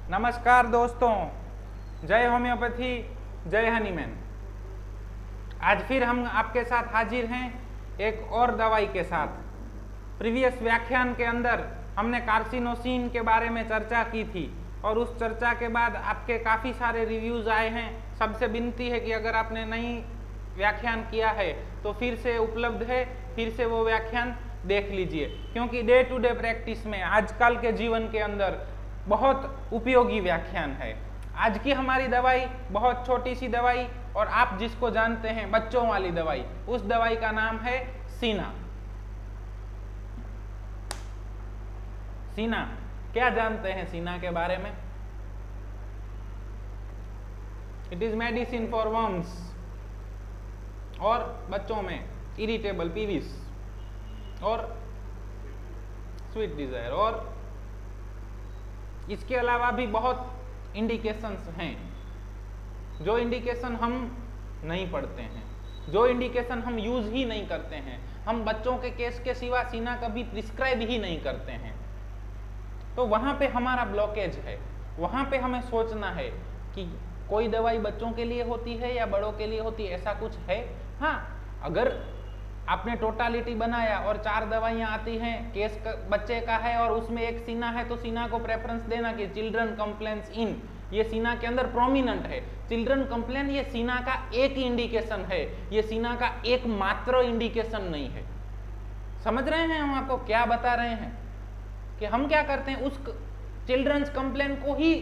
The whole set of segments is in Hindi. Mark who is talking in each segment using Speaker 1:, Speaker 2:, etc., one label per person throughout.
Speaker 1: नमस्कार दोस्तों, जय होम्योपैथी, जय हनीमैन। आज फिर हम आपके साथ हाजिर हैं एक और दवाई के साथ। प्रीवियस व्याख्यान के अंदर हमने कार्सिनोसिन के बारे में चर्चा की थी और उस चर्चा के बाद आपके काफ़ी सारे रिव्यूज़ आए हैं। सबसे विनती है कि अगर आपने नहीं व्याख्यान किया है तो फिर से उपलब्ध है, फिर से वो व्याख्यान देख लीजिए, क्योंकि डे टू डे प्रैक्टिस में आजकल के जीवन के अंदर बहुत उपयोगी व्याख्यान है। आज की हमारी दवाई बहुत छोटी सी दवाई और आप जिसको जानते हैं बच्चों वाली दवाई, उस दवाई का नाम है सीना। सीना क्या जानते हैं सीना के बारे में? It is medicine for worms और बच्चों में इरिटेबल पीविस और स्वीट डिजायर, और इसके अलावा भी बहुत इंडिकेशंस हैं। जो इंडिकेशन हम नहीं पढ़ते हैं, जो इंडिकेशन हम यूज ही नहीं करते हैं, हम बच्चों के केस के सिवा सीना कभी प्रिस्क्राइब ही नहीं करते हैं, तो वहां पे हमारा ब्लॉकेज है। वहां पे हमें सोचना है कि कोई दवाई बच्चों के लिए होती है या बड़ों के लिए होती है, ऐसा कुछ है? हाँ, अगर आपने टोटालिटी बनाया और 4 दवाइयां आती हैं, केस बच्चे का है और उसमें एक सीना है, तो सीना को प्रेफरेंस देना कि चिल्ड्रन कंप्लेंट्स इन, ये सीना के अंदर प्रोमिनेंट है। चिल्ड्रन कंप्लेन ये सीना का एक इंडिकेशन है, ये सीना का एकमात्र इंडिकेशन नहीं है। समझ रहे हैं हम आपको क्या बता रहे हैं? कि हम क्या करते हैं, उस चिल्ड्रंस कंप्लेन को ही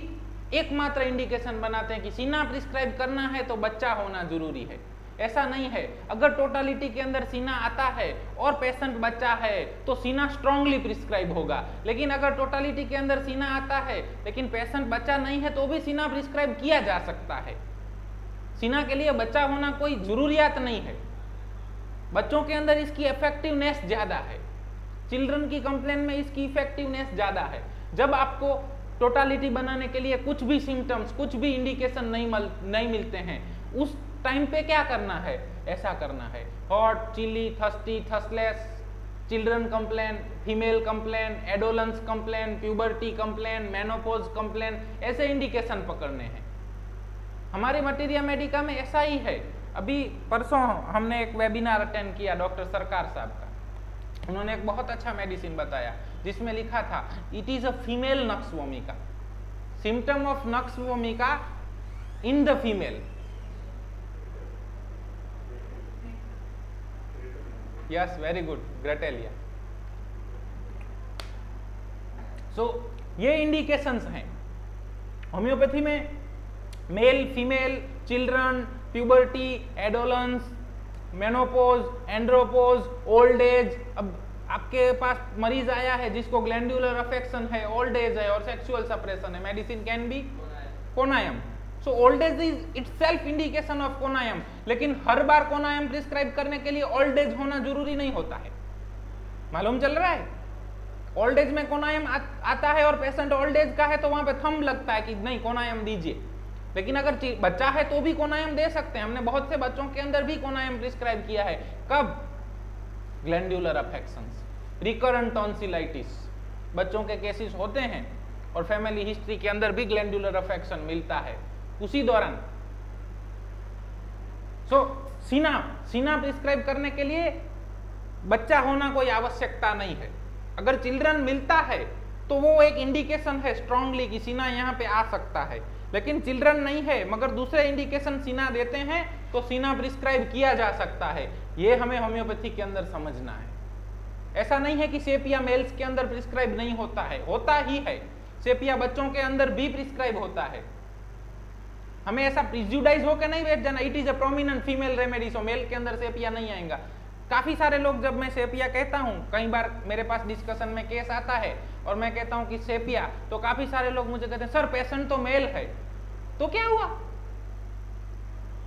Speaker 1: एकमात्र इंडिकेशन बनाते हैं कि सीना प्रिस्क्राइब करना है तो बच्चा होना जरूरी है। ऐसा नहीं है। अगर टोटालिटी के अंदर सीना आता है और पेशेंट बच्चा है तो सीना स्ट्रांगली प्रिस्क्राइब होगा, लेकिन अगर टोटालिटी के अंदर सीना आता है लेकिन पेशेंट बच्चा नहीं है तो भी सीना प्रिस्क्राइब किया जा सकता है। सीना के लिए बच्चा होना कोई जरूरियात नहीं है। बच्चों के अंदर इसकी इफेक्टिवनेस ज्यादा है, चिल्ड्रन की कंप्लेन में इसकी इफेक्टिवनेस ज्यादा है। जब आपको टोटालिटी बनाने के लिए कुछ भी सिम्टम्स, कुछ भी इंडिकेशन नहीं मिलते हैं, उस टाइम पे क्या करना है? ऐसा करना है, hot, chilly, thirsty, thirstless, children complain, female complain, adolescence complain, puberty complain, menopause complain, ऐसे इंडिकेशन पकड़ने हैं। हमारी मटीरिया मेडिका में ऐसा ही है। अभी परसों हमने एक वेबिनार अटेंड किया डॉक्टर सरकार साहब का। उन्होंने एक बहुत अच्छा मेडिसिन बताया जिसमें लिखा था it is a female nux vomica, symptom of nux vomica in the female. Yes, very good, ग्रेटेलिया। सो ये इंडिकेशंस हैं। होम्योपैथी में male, female, children, puberty, adolescence, menopause, andropause, old age. अब आपके पास मरीज आया है जिसको ग्लैंडुलर अफेक्शन है, ओल्ड एज है और सेक्सुअल सप्रेशन है, medicine can be conium. So old age is itself indication of conium, लेकिन हर बार कोनायम प्रिस्क्राइब करने के लिए ओल्ड एज होना जरूरी नहीं होता है। मालूम चल रहा है? ओल्ड एज में कोनायम आता है और पेशेंट ओल्ड एज का है तो वहां पे थंब लगता है कि नहीं कोनायम दीजिए, लेकिन अगर बच्चा है तो भी कोनायम दे सकते हैं। हमने बहुत से बच्चों के अंदर भी कोनायम प्रिस्क्राइब किया है। कब? ग्लैंडुलर अफेक्शंस, रिकरेंट टॉन्सिलाइटिस, बच्चों के केसेस होते हैं और फैमिली हिस्ट्री के अंदर भी ग्लैंडुलर अफेक्शन मिलता है उसी दौरान। सीना प्रिस्क्राइब करने के लिए बच्चा होना कोई आवश्यकता नहीं है। अगर चिल्ड्रन मिलता है तो वो एक इंडिकेशन है स्ट्रांगली कि सीना यहाँ पे आ सकता है, लेकिन चिल्ड्रन नहीं है मगर दूसरे इंडिकेशन सीना देते हैं तो सीना प्रिस्क्राइब किया जा सकता है। ये हमें होम्योपैथी के अंदर समझना है। ऐसा नहीं है कि सेपिया मेल्स के अंदर प्रिस्क्राइब नहीं होता है, होता ही है। सेपिया बच्चों के अंदर भी प्रिस्क्राइब होता है। हमें ऐसा प्रिजुडाइज होकर नहीं बैठ जाना it is a prominent female remedy so male के अंदर सेपिया नहीं आएगा। काफी सारे लोग, जब मैं सेपिया कहता हूं, कई बार मेरे पास डिस्कशन में केस आता है और मैं कहता हूं कि सेपिया, तो काफी सारे लोग मुझे कहते हैं सर पेशेंट तो मेल है, तो क्या हुआ?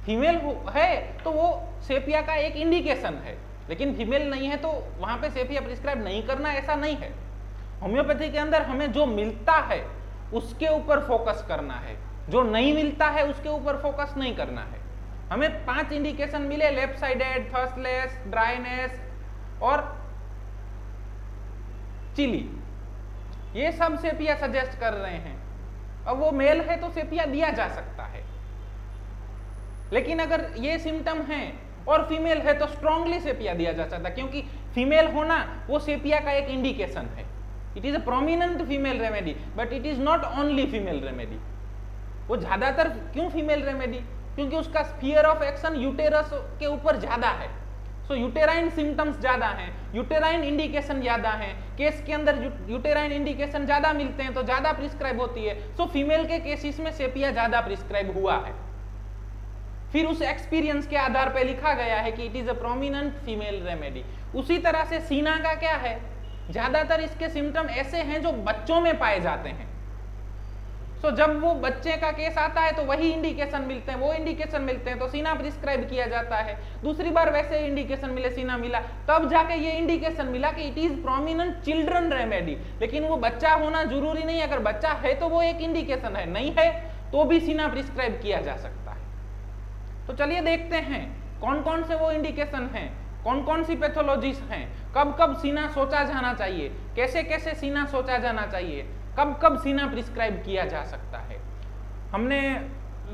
Speaker 1: फीमेल है तो वो सेपिया का एक इंडिकेशन है, लेकिन फीमेल नहीं है तो वहां पे सेपिया प्रिस्क्राइब नहीं करना, ऐसा नहीं है। होम्योपैथी के अंदर हमें जो मिलता है उसके ऊपर फोकस करना है, जो नहीं मिलता है उसके ऊपर फोकस नहीं करना है। हमें 5 इंडिकेशन मिले, लेफ्ट साइडेड, थर्स्टलेस, ड्राइनेस और चिली, ये सब सेपिया सजेस्ट कर रहे हैं। अब वो मेल है तो सेपिया दिया जा सकता है, लेकिन अगर ये सिम्टम है और फीमेल है तो स्ट्रांगली सेपिया दिया जा सकता है, क्योंकि फीमेल होना वो सेपिया का एक इंडिकेशन है। It is a prominent female remedy but it is not only female remedy. वो ज्यादातर क्यों फीमेल रेमेडी? क्योंकि उसका स्फीयर ऑफ एक्शन यूटेरस के ऊपर ज्यादा है। सो यूटेराइन सिम्टम्स ज्यादा हैं, यूटेराइन इंडिकेशन ज्यादा हैं, केस के अंदर यूटेराइन इंडिकेशन ज्यादा मिलते हैं तो ज्यादा प्रिस्क्राइब होती है। सो फीमेल के केसेस में सेपिया ज्यादा प्रिस्क्राइब हुआ है। फिर उस एक्सपीरियंस के आधार पर लिखा गया है कि it is a prominent female remedy. उसी तरह से सीना का क्या है, ज्यादातर इसके सिम्टम ऐसे हैं जो बच्चों में पाए जाते हैं। सो जब वो बच्चे का केस आता है तो वही इंडिकेशन मिलते हैं, वो इंडिकेशन मिलते हैं तो सीना प्रिस्क्राइब किया जाता है। दूसरी बार वैसे इंडिकेशन मिले, सीना मिला, तब जाके ये इंडिकेशन मिला कि it is prominent children remedy. लेकिन वो बच्चा होना जरूरी नहीं, अगर बच्चा है तो वो एक इंडिकेशन है, नहीं है तो भी सीना प्रिस्क्राइब किया जा सकता है। तो चलिए देखते हैं कौन कौन से वो इंडिकेशन हैं, कौन कौन सी पैथोलॉजीज हैं, कब कब सीना सोचा जाना चाहिए, कैसे कैसे सीना सोचा जाना चाहिए, कब कब सीना प्रिस्क्राइब किया जा सकता है। हमने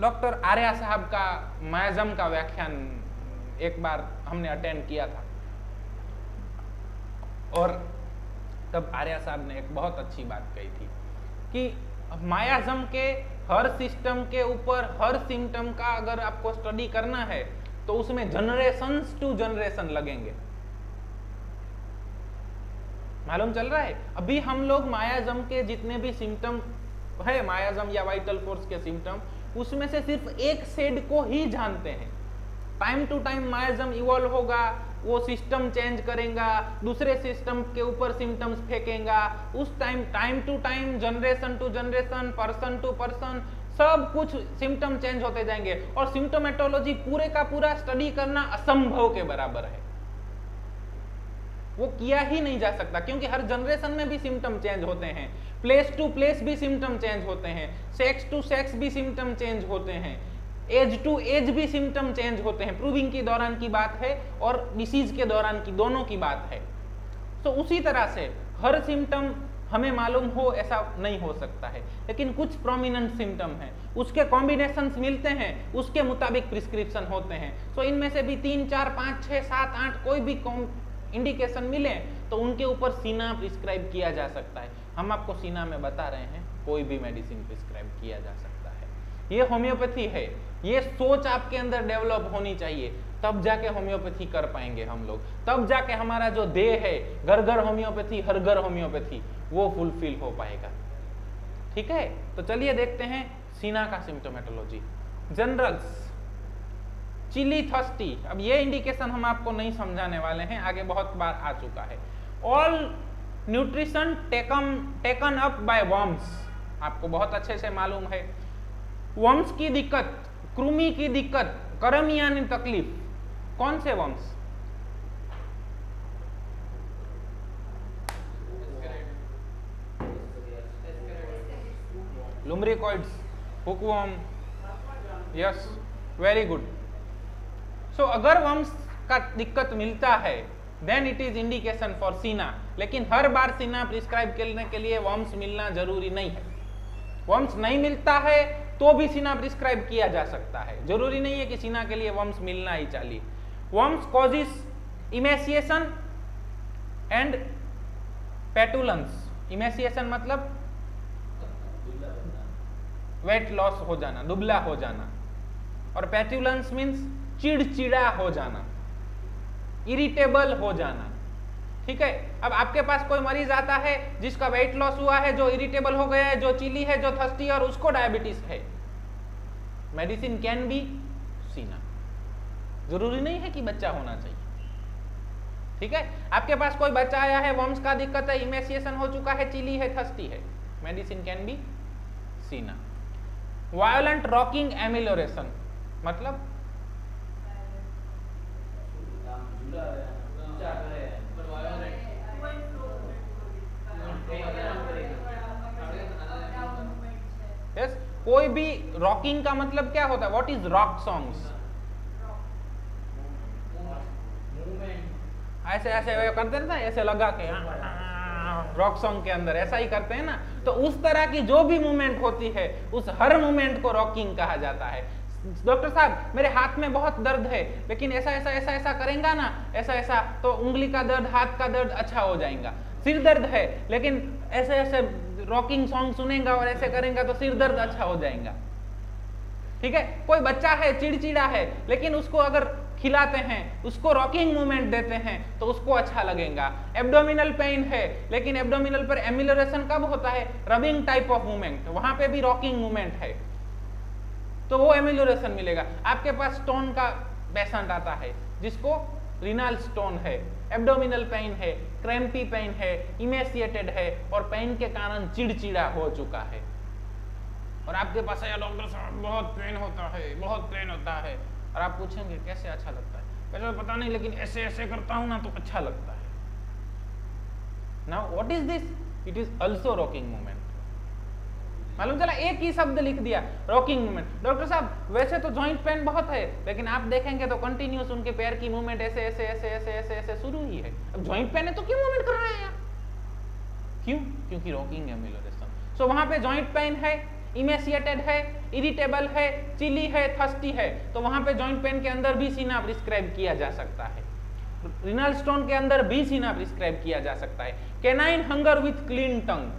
Speaker 1: डॉक्टर आर्या साहब का मायाजम का व्याख्यान एक बार हमने अटेंड किया था और तब आर्या साहब ने एक बहुत अच्छी बात कही थी कि मायाजम के हर सिस्टम के ऊपर हर सिम्टम का अगर आपको स्टडी करना है तो उसमें जनरेशंस टू जनरेशन लगेंगे। मालूम चल रहा है? अभी हम लोग मायाजम के जितने भी सिम्टम है, मायाजम या वाइटल फोर्स के सिम्टम, उसमें से सिर्फ एक शेड को ही जानते हैं। Time to time miasm evolve होगा, वो सिस्टम चेंज करेगा, दूसरे सिस्टम के ऊपर सिम्टम्स फेंकेगा, उस time to time, generation to generation, person to person, सब कुछ सिम्टम चेंज होते जाएंगे और सिम्टोमेटोलॉजी पूरे का पूरा स्टडी करना असंभव के बराबर है। वो किया ही नहीं जा सकता क्योंकि हर जनरेशन में भी सिम्टम चेंज होते हैं, प्लेस टू प्लेस भी सिम्टम चेंज होते हैं, सेक्स टू सेक्स भी सिम्टम चेंज होते हैं, एज टू एज भी सिम्टम चेंज होते हैं। प्रूविंग के दौरान की बात है और डिसीज के दौरान की, दोनों की बात है। तो उसी तरह से हर सिम्टम हमें मालूम हो ऐसा नहीं हो सकता है, लेकिन कुछ प्रोमिनेंट सिम्टम हैं, उसके कॉम्बिनेशंस मिलते हैं, उसके मुताबिक प्रिस्क्रिप्शन होते हैं। तो इनमें से भी 3, 4, 5, 6, 7, 8 कोई भी इंडिकेशन मिले तो उनके ऊपर सीना प्रिस्क्राइब किया जा सकता है। हम आपको सीना में बता रहे हैं कोई भी मेडिसिन प्रिस्क्राइब किया जा सकता है। ये होम्योपैथी है, ये सोच आपके अंदर डेवलप होनी चाहिए, तब जाके होम्योपैथी कर पाएंगे हम लोग, तब जाके हमारा जो देह है घर घर होम्योपैथी, हर घर होम्योपैथी, वो फुलफिल हो पाएगा। ठीक है, तो चलिए देखते हैं सीना का सिम्टोमेटोलॉजी। जनरल्स, चिली थर्स्टी, अब ये इंडिकेशन हम आपको नहीं समझाने वाले हैं, आगे बहुत बार आ चुका है। All nutrition taken up by worms, आपको बहुत अच्छे से मालूम है। वर्म्स की दिक्कत, कृमि की दिक्कत, करमियानी तकलीफ, कौन से worms? Lumbricoides, hookworm, yes, very good. So अगर वर्म्स का दिक्कत मिलता है then it is indication for cina, लेकिन हर बार सीना प्रिस्क्राइब करने के लिए वर्म्स मिलना जरूरी नहीं है। वर्म्स नहीं मिलता है तो भी सीना प्रिस्क्राइब किया जा सकता है, जरूरी नहीं है कि सीना के लिए वर्म्स मिलना ही चाहिए। Worms causes emaciation and petulance. Emaciation मतलब वेट लॉस हो जाना, दुबला हो जाना, और पेटुलेंस मीन्स चिड़चिड़ा हो जाना, इरिटेबल हो जाना। ठीक है, अब आपके पास कोई मरीज आता है जिसका वेट लॉस हुआ है, जो इरिटेबल हो गया है, जो चिली है, जो थर्स्टी है और उसको डायबिटीज है, मेडिसिन कैन बी सीना, जरूरी नहीं है कि बच्चा होना चाहिए। ठीक है, आपके पास कोई बच्चा आया है, वर्म्स का दिक्कत है, इमेसिएशन हो चुका है, चिली है, थर्स्टी है, मेडिसिन कैन बी सीना। वायोलेंट रॉकिंग एमिलोरेशन मतलब यस, कोई भी रॉकिंग का मतलब क्या होता है? What is rock songs? ऐसे ऐसे करते ना, ऐसे लगा के रॉक सॉन्ग के अंदर ऐसा ही करते हैं ना, तो उस तरह की जो भी मूवमेंट होती है उस हर मूवमेंट को रॉकिंग कहा जाता है। डॉक्टर साहब मेरे हाथ में बहुत दर्द है, लेकिन ऐसा ऐसा ऐसा ऐसा करेंगे ना, ऐसा ऐसा, तो उंगली का दर्द, हाथ का दर्द अच्छा हो जाएगा। सिर दर्द है, लेकिन ऐसे ऐसे रॉकिंग सॉन्ग सुनेगा और ऐसे करेंगे तो सिर दर्द अच्छा हो जाएगा। ठीक है, कोई बच्चा है चिड़चिड़ा है, लेकिन उसको अगर खिलाते हैं, उसको रॉकिंग मूवमेंट देते हैं तो उसको अच्छा लगेगा। एब्डोमिनल पेन है, लेकिन एब्डोमिनल पर एमिलोरेशन कब होता है? रबिंग टाइप ऑफ मूवमेंट, वहां पे भी रॉकिंग मूवमेंट है तो वो एमिलोरेशन मिलेगा। आपके पास स्टोन का पेशेंट आता है जिसको रीनल स्टोन है, एब्डोमिनल पेन है, क्रैम्पी पेन है, इमेसिएटेड है और पेन के कारण चिड़चिड़ा हो चुका है, और आपके पास आया डॉक्टर साहब बहुत पेन होता है, बहुत पेन होता है, और आप पूछेंगे कैसे अच्छा लगता है? कैसे पता नहीं, लेकिन ऐसे ऐसे करता हूं ना तो अच्छा लगता है। Now what is this? It is also rocking movement. मालूम चला, एक ही शब्द लिख दिया, रॉकिंग मूवमेंट। डॉक्टर साहब वैसे तो जॉइंट पेन बहुत है, लेकिन आप देखेंगे तो कंटिन्यूस उनके पैर की मूवमेंट ऐसे ऐसे ऐसे ऐसे ऐसे ऐसे शुरू ही है। अब जॉइंट पेन है तो क्यों मूवमेंट कर रहे हैं यार? क्यों? क्योंकि रॉकिंग एमिलोरेशन। सो वहां पे जॉइंट पेन है, इमेसिएटेड है, इरिटेबल है, चिली है, थर्स्टी है, तो वहां पे जॉइंट पेन के अंदर भी सीना प्रिस्क्राइब किया जा सकता है। रीनल स्टोन के अंदर भी सीना प्रिस्क्राइब किया जा सकता है। Canine hunger with clean tongue.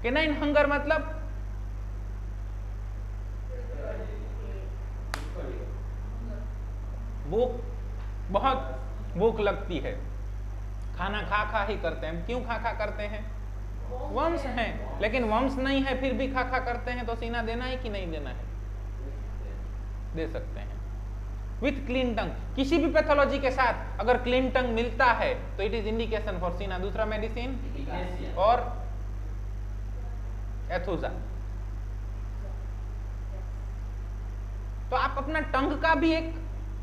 Speaker 1: Canine hunger मतलब भूख, बहुत भूख लगती है, खाना खा खा ही करते हैं। क्यों खा खा करते हैं? वंश हैं, लेकिन वंश नहीं है फिर भी खा खा करते हैं, तो सीना देना है कि नहीं देना है? दे सकते हैं। विथ क्लीन टंग, किसी भी पैथोलॉजी के साथ अगर क्लीन टंग मिलता है तो इट इज इंडिकेशन फॉर सीना। दूसरा मेडिसिन और एथुजा। तो आप अपना टंग का भी एक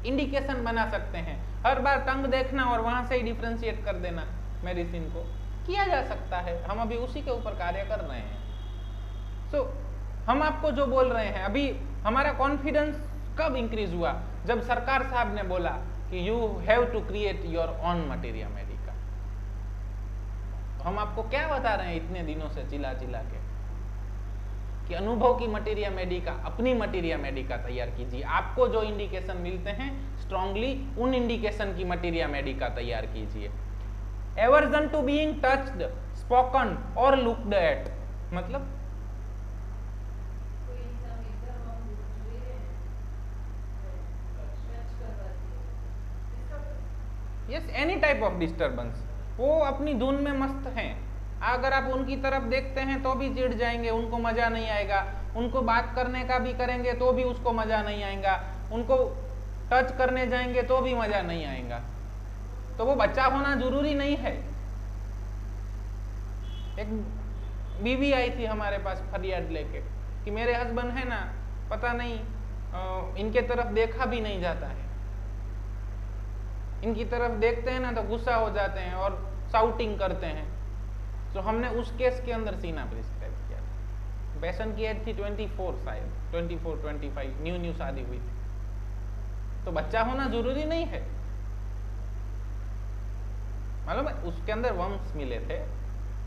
Speaker 1: इंडिकेशन बना सकते हैं। हर बार टंग देखना और वहां से ही डिफरेंशिएट कर देना मेडिसिन को किया जा सकता है। हम अभी उसी के ऊपर कार्य कर रहे हैं। सो हम आपको जो बोल रहे हैं, अभी हमारा कॉन्फिडेंस कब इंक्रीज हुआ? जब सरकार साहब ने बोला कि you have to create your own materia medica. हम आपको क्या बता रहे हैं इतने दिनों से चिल्ला चिल्ला के कि अनुभव की मटेरिया मेडिका, अपनी मटेरिया मेडिका तैयार कीजिए। आपको जो इंडिकेशन मिलते हैं स्ट्रांगली उन इंडिकेशन की मटेरिया मेडिका तैयार कीजिए। Aversion to being touched, spoken और लुक्ड एट, मतलब yes, any type of disturbance. वो अपनी धुन में मस्त हैं, अगर आप उनकी तरफ देखते हैं तो भी चिढ़ जाएंगे, उनको मजा नहीं आएगा। उनको बात करने का भी करेंगे तो भी उसको मजा नहीं आएगा। उनको टच करने जाएंगे तो भी मजा नहीं आएगा। तो वो बच्चा होना जरूरी नहीं है। एक बीवी आई थी हमारे पास फरियाद लेके कि मेरे हस्बैंड है ना, पता नहीं इनके तरफ देखा भी नहीं जाता है, इनकी तरफ देखते हैं ना तो गुस्सा हो जाते हैं और शाउटिंग करते हैं। तो हमने उस केस के अंदर सीना प्रिस्क्राइब किया। पेशेंट की एज थी 24, शायद 24-25, न्यू शादी हुई थी। तो बच्चा होना जरूरी नहीं है, मालूम है? उसके अंदर वम्स मिले थे,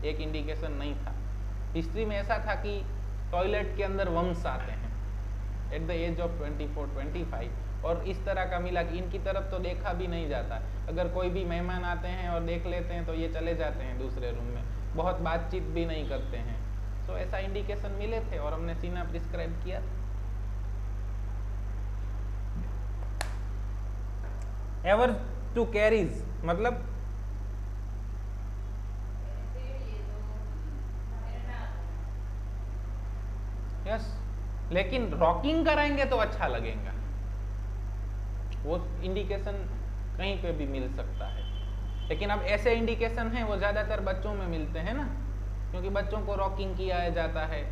Speaker 1: एक इंडिकेशन नहीं था। हिस्ट्री में ऐसा था कि टॉयलेट के अंदर वम्स आते हैं एट द एज ऑफ 24-25, और इस तरह का मिला कि इनकी तरफ तो देखा भी नहीं जाता। अगर कोई भी मेहमान आते हैं और देख लेते हैं तो ये चले जाते हैं दूसरे रूम में, बहुत बातचीत भी नहीं करते हैं। तो ऐसा इंडिकेशन मिले थे और हमने सीना प्रिस्क्राइब किया। एवर टू कैरीज मतलब यस, लेकिन रॉकिंग कराएंगे तो अच्छा लगेगा। वो इंडिकेशन कहीं पे भी मिल सकता है, लेकिन अब ऐसे इंडिकेशन हैं वो ज्यादातर बच्चों में मिलते हैं ना, क्योंकि बच्चों को रॉकिंग किया जाता है।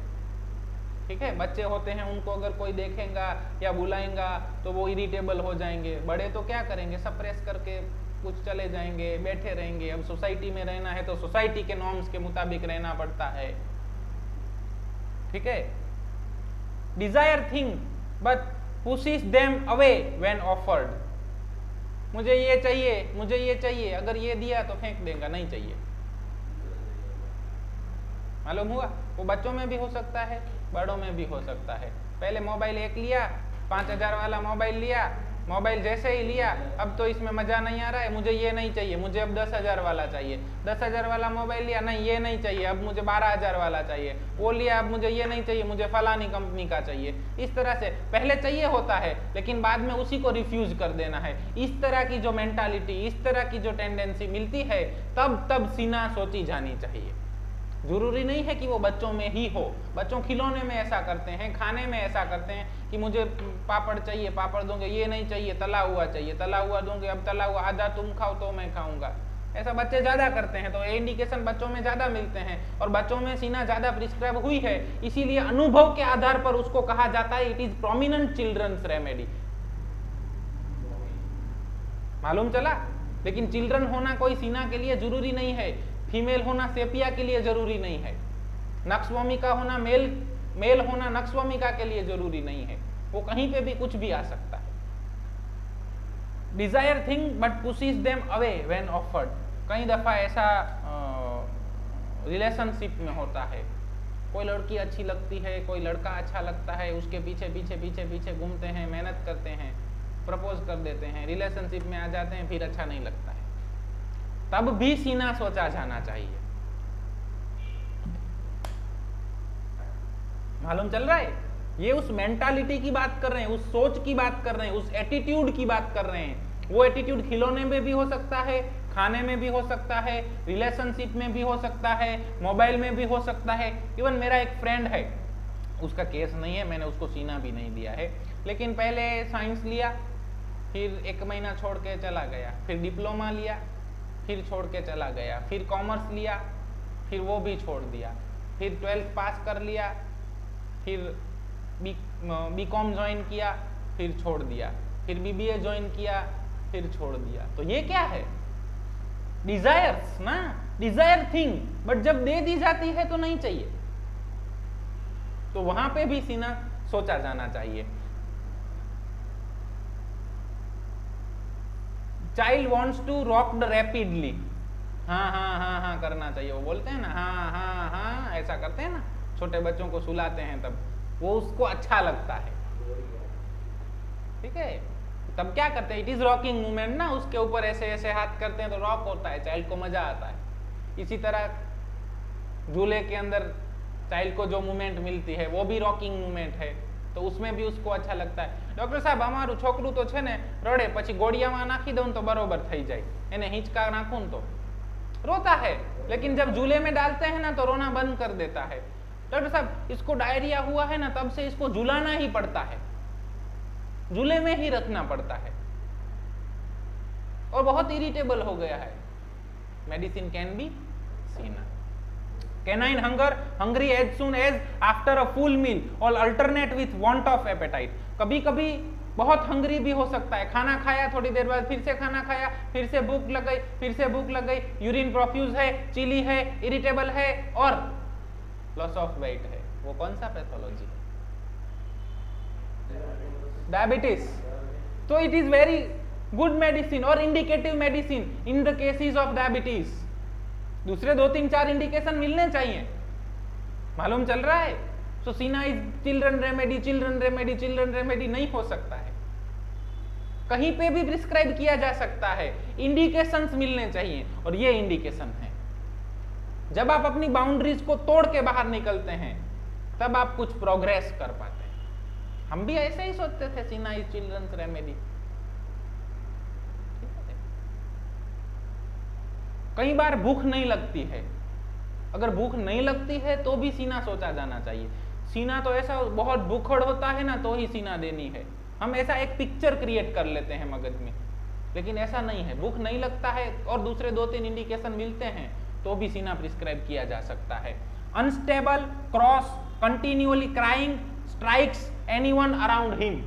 Speaker 1: ठीक है, बच्चे होते हैं, उनको अगर कोई देखेगा या बुलाएगा तो वो इरिटेबल हो जाएंगे। बड़े तो क्या करेंगे, सप्रेस करके कुछ चले जाएंगे, बैठे रहेंगे। अब सोसाइटी में रहना है तो सोसाइटी के नॉर्म्स के मुताबिक रहना पड़ता है। ठीक है, desire thing but pushes them away when offered. मुझे ये चाहिए, मुझे ये चाहिए, अगर ये दिया तो फेंक देगा, नहीं चाहिए। मालूम हुआ? वो बच्चों में भी हो सकता है, बड़ों में भी हो सकता है। पहले मोबाइल एक लिया, 5000 वाला मोबाइल लिया, मोबाइल जैसे ही लिया अब तो इसमें मज़ा नहीं आ रहा है, मुझे ये नहीं चाहिए, मुझे अब 10,000 वाला चाहिए। 10,000 वाला मोबाइल लिया, नहीं ये नहीं चाहिए, अब मुझे 12,000 वाला चाहिए। वो लिया, अब मुझे ये नहीं चाहिए, मुझे फलानी कंपनी का चाहिए। इस तरह से पहले चाहिए होता है लेकिन बाद में उसी को रिफ्यूज कर देना है। इस तरह की जो मेंटालिटी, इस तरह की जो टेंडेंसी मिलती है तब सीना सोची जानी चाहिए। जरूरी नहीं है कि वो बच्चों में ही हो। बच्चों खिलौने में ऐसा करते हैं, खाने में ऐसा करते हैं कि मुझे पापड़ चाहिए, पापड़ दोगे, ये नहीं चाहिए, तला हुआ चाहिए, तला हुआ दोगे, अब तला हुआ आधा तुम खाओ तो मैं खाऊंगा। ऐसा बच्चे ज्यादा करते हैं, तो ये इंडिकेशन बच्चों में ज्यादा मिलते हैं और बच्चों में सीना ज्यादा प्रिस्क्राइब हुई है, इसीलिए अनुभव के आधार पर उसको कहा जाता है it is prominent children's remedy. मालूम चला? लेकिन चिल्ड्रन होना कोई सीना के लिए जरूरी नहीं है, फीमेल होना सेपिया के लिए जरूरी नहीं है, नक्सवामिका होना मेल होना नक्सवामिका के लिए जरूरी नहीं है। वो कहीं पे भी कुछ भी आ सकता है। Desire thing but pushes them away when offered. कई दफा ऐसा रिलेशनशिप में होता है, कोई लड़की अच्छी लगती है, कोई लड़का अच्छा लगता है, उसके पीछे पीछे पीछे पीछे घूमते हैं, मेहनत करते हैं, प्रपोज कर देते हैं, रिलेशनशिप में आ जाते हैं, फिर अच्छा नहीं लगता है, तब भी सीना सोचा जाना चाहिए। मालूम चल रहा है? ये उस मेंटालिटी की बात कर रहे हैं, उस सोच की बात कर रहे हैं, उस एटीट्यूड की बात कर रहे हैं। वो एटीट्यूड खिलौने में भी हो सकता है, खाने में भी हो सकता है, रिलेशनशिप में भी हो सकता है, मोबाइल में भी हो सकता है। इवन मेरा एक फ्रेंड है, उसका केस नहीं है, मैंने उसको सीना भी नहीं दिया है, लेकिन पहले साइंस लिया, फिर 1 महीना छोड़ के चला गया, फिर डिप्लोमा लिया, फिर छोड़ के चला गया, फिर कॉमर्स लिया, फिर वो भी छोड़ दिया, फिर 12th पास कर लिया, फिर बीकॉम ज्वाइन किया, फिर छोड़ दिया, फिर बीबीए ज्वाइन किया, फिर छोड़ दिया। तो ये क्या है? डिजायर्स ना, डिजायर थिंग, बट जब दे दी जाती है तो नहीं चाहिए, तो वहां पे भी सीना सोचा जाना चाहिए। Child wants to rocked rapidly, हाँ हाँ हाँ हाँ करना चाहिए। वो बोलते हैं ना हाँ हाँ हाँ, ऐसा करते हैं ना, छोटे बच्चों को सुलाते हैं तब वो उसको अच्छा लगता है, ठीक है? तब क्या करते हैं? इट इज रॉकिंग मूवमेंट ना, उसके ऊपर ऐसे ऐसे हाथ करते हैं तो रॉक होता है, चाइल्ड को मजा आता है। इसी तरह झूले के अंदर चाइल्ड को जो मूवमेंट मिलती है वो भी रॉकिंग मूवमेंट है, तो उसमें भी उसको अच्छा लगता है। डॉक्टर साहब અમારું છોકરું તો છે ને રડે, પછી ગોળિયામાં નાખી દઉં તો બરોબર થઈ જાય, એને હિંચકા નાખું તો रोता है, लेकिन जब झूले में डालते हैं ना तो रोना बंद कर देता है। डॉक्टर साहब इसको डायरिया हुआ है ना, तब से इसको झुलाना ही पड़ता है, झूले में ही रखना पड़ता है और बहुत इरिटेबल हो गया है। मेडिसिन कैन बी सीना। Canine hunger, hungry as soon as after a full meal or alternate with want of appetite। कभी कभी बहुत हंग्री भी हो सकता है, खाना खाया, थोड़ी देर बाद फिर से खाना खाया, फिर से भूख लग गई, फिर से भूख लग गई, यूरिन प्रोफ्यूज है, चिली है, इरिटेबल है और लॉस ऑफ वेट है। वो कौन सा पैथोलॉजी है? डायबिटीज। तो it is very good medicine और indicative medicine in the cases of diabetes. दूसरे 2-3-4 इंडिकेशन मिलने चाहिए। मालूम चल रहा है? तो सीना is children remedy, children remedy, children remedy नहीं हो सकता है, कहीं पे भी प्रिस्क्राइब किया जा सकता है, इंडिकेशंस मिलने चाहिए और ये इंडिकेशन है। जब आप अपनी बाउंड्रीज को तोड़ के बाहर निकलते हैं तब आप कुछ प्रोग्रेस कर पाते हैं। हम भी ऐसे ही सोचते थे सीना इज चिल्ड्रंस रेमेडी। कई बार भूख नहीं लगती है, अगर भूख नहीं लगती है तो भी सीना सोचा जाना चाहिए। सीना तो ऐसा बहुत भूखड़ होता है ना तो ही सीना देनी है, हम ऐसा एक पिक्चर क्रिएट कर लेते हैं मगज में, लेकिन ऐसा नहीं है। भूख नहीं लगता है और दूसरे 2-3 इंडिकेशन मिलते हैं तो भी सीना प्रिस्क्राइब किया जा सकता है। Unstable, cross, continually crying, strikes anyone around him,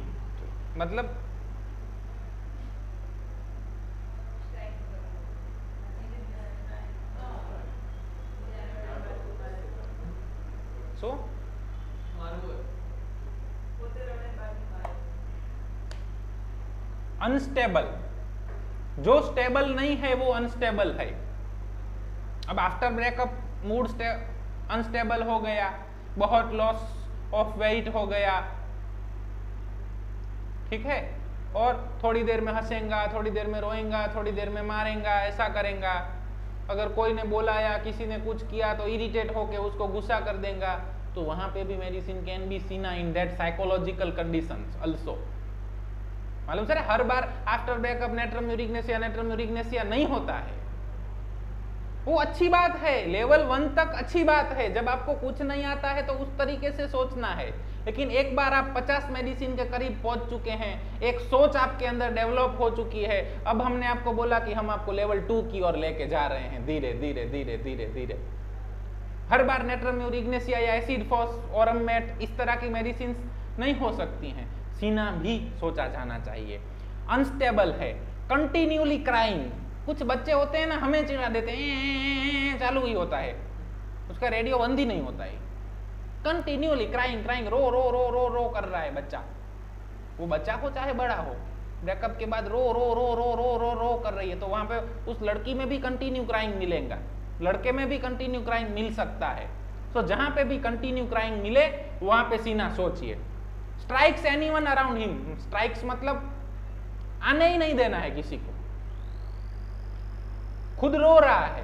Speaker 1: मतलब अनस्टेबल, जो स्टेबल नहीं है वो अनस्टेबल है। अब आफ्टर ब्रेकअप मूड अनस्टेबल हो गया, बहुत लॉस ऑफ वेट हो गया, ठीक है, और थोड़ी देर में हंसेगा, थोड़ी देर में रोएगा, थोड़ी देर में मारेगा, ऐसा करेगा। अगर कोई ने बोला या किसी ने कुछ किया तो इरिटेट होके उसको गुस्सा कर देगा, तो वहां पे भी medicine can be seen in that psychological conditions also. मालूम सर, हर बार आफ्टर ब्रेकअप नेट्रम यूरिग्नेसिया नहीं होता है। वो अच्छी बात है, लेवल 1 तक अच्छी बात है। जब आपको कुछ नहीं आता है तो उस तरीके से सोचना है, लेकिन एक बार आप 50 मेडिसिन के करीब पहुंच चुके हैं, एक सोच आपके अंदर डेवलप हो चुकी है, अब हमने आपको बोला कि हम आपको लेवल 2 की ओर लेके जा रहे हैं, धीरे धीरे धीरे धीरे धीरे। हर बार नेट्रम यूरिग्नेसिया या एसिड फॉस्फोरमेट इस तरह की मेडिसिन नहीं हो सकती हैं। सीना भी सोचा जाना चाहिए। अनस्टेबल है, कंटिन्यूली क्राइंग। कुछ बच्चे होते हैं ना, हमें चिढ़ा देते हैं, चालू ही होता है, उसका रेडियो बंद ही नहीं होता है, कंटिन्यूली क्राइंग क्राइंग, रो रो रो रो रो कर रहा है बच्चा। वो बच्चा हो चाहे बड़ा हो, ब्रेकअप के बाद रो रो रो रो रो रो रो कर रही है, तो वहां पे उस लड़की में भी कंटिन्यू क्राइंग मिलेगा, लड़के में भी कंटिन्यू क्राइंग मिल सकता है। तो जहां पे भी कंटिन्यू क्राइंग मिले वहां पे सीना सोचिए। Strikes anyone around him, strikes मतलब आने ही नहीं देना है किसी को, खुद रो रहा है,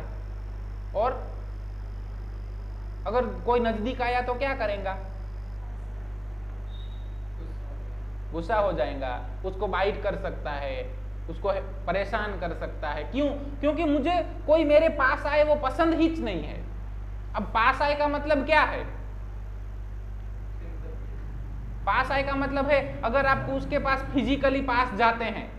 Speaker 1: और अगर कोई नजदीक आया तो क्या करेगा, गुस्सा हो जाएगा, उसको बाइट कर सकता है, उसको परेशान कर सकता है। क्यों? क्योंकि मुझे कोई मेरे पास आए वो पसंद ही नहीं है। अब पास आए का मतलब क्या है? पास आए का मतलब है अगर आप उसके पास फिजिकली पास जाते हैं,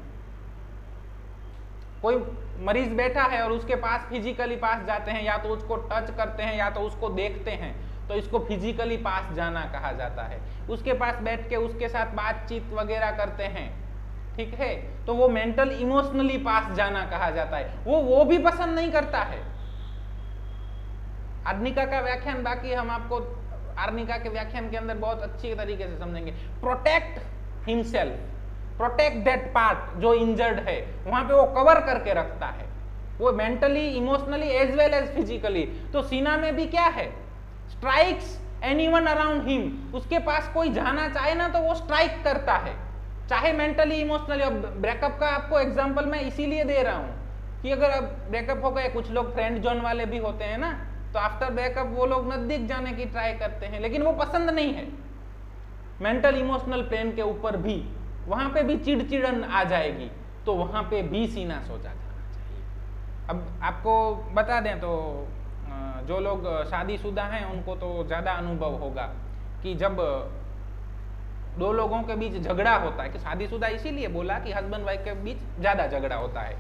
Speaker 1: कोई मरीज बैठा है और उसके पास फिजिकली पास जाते हैं, या तो उसको टच करते हैं या तो उसको देखते हैं, तो इसको फिजिकली पास जाना कहा जाता है। उसके पास बैठ के उसके साथ बातचीत वगैरह करते हैं, ठीक है, तो वो मेंटल इमोशनली पास जाना कहा जाता है। वो भी पसंद नहीं करता है। आर्निका का व्याख्यान बाकी हम आपको आर्निका के व्याख्यान के अंदर बहुत अच्छी तरीके से समझेंगे। Protect himself, protect that part जो इंजर्ड है, वहां पे वो कवर करके रखता है, वो mentally emotionally as well as physically. तो सीना में भी क्या है? स्ट्राइक्स एनीवन अराउंड हिम, उसके पास कोई जाना चाहे ना तो वो स्ट्राइक करता है, चाहे मेंटली इमोशनली। अब ब्रेकअप का आपको एग्जांपल मैं इसीलिए दे रहा हूं कि अगर अब ब्रेकअप हो गए, कुछ लोग फ्रेंड जोन वाले भी होते हैं ना, तो आफ्टर ब्रेकअप वो लोग नजदीक जाने की ट्राई करते हैं, लेकिन वो पसंद नहीं है। मेंटल इमोशनल प्लेन के ऊपर भी वहां पे भी चिड़चिड़न आ जाएगी, तो वहां पे भी सीना सोचा जाना चाहिए। अब आपको बता दें तो जो लोग शादीशुदा हैं उनको तो ज्यादा अनुभव होगा कि जब दो लोगों के बीच झगड़ा होता है, कि शादीशुदा इसीलिए बोला कि हस्बैंड वाइफ के बीच ज्यादा झगड़ा होता है।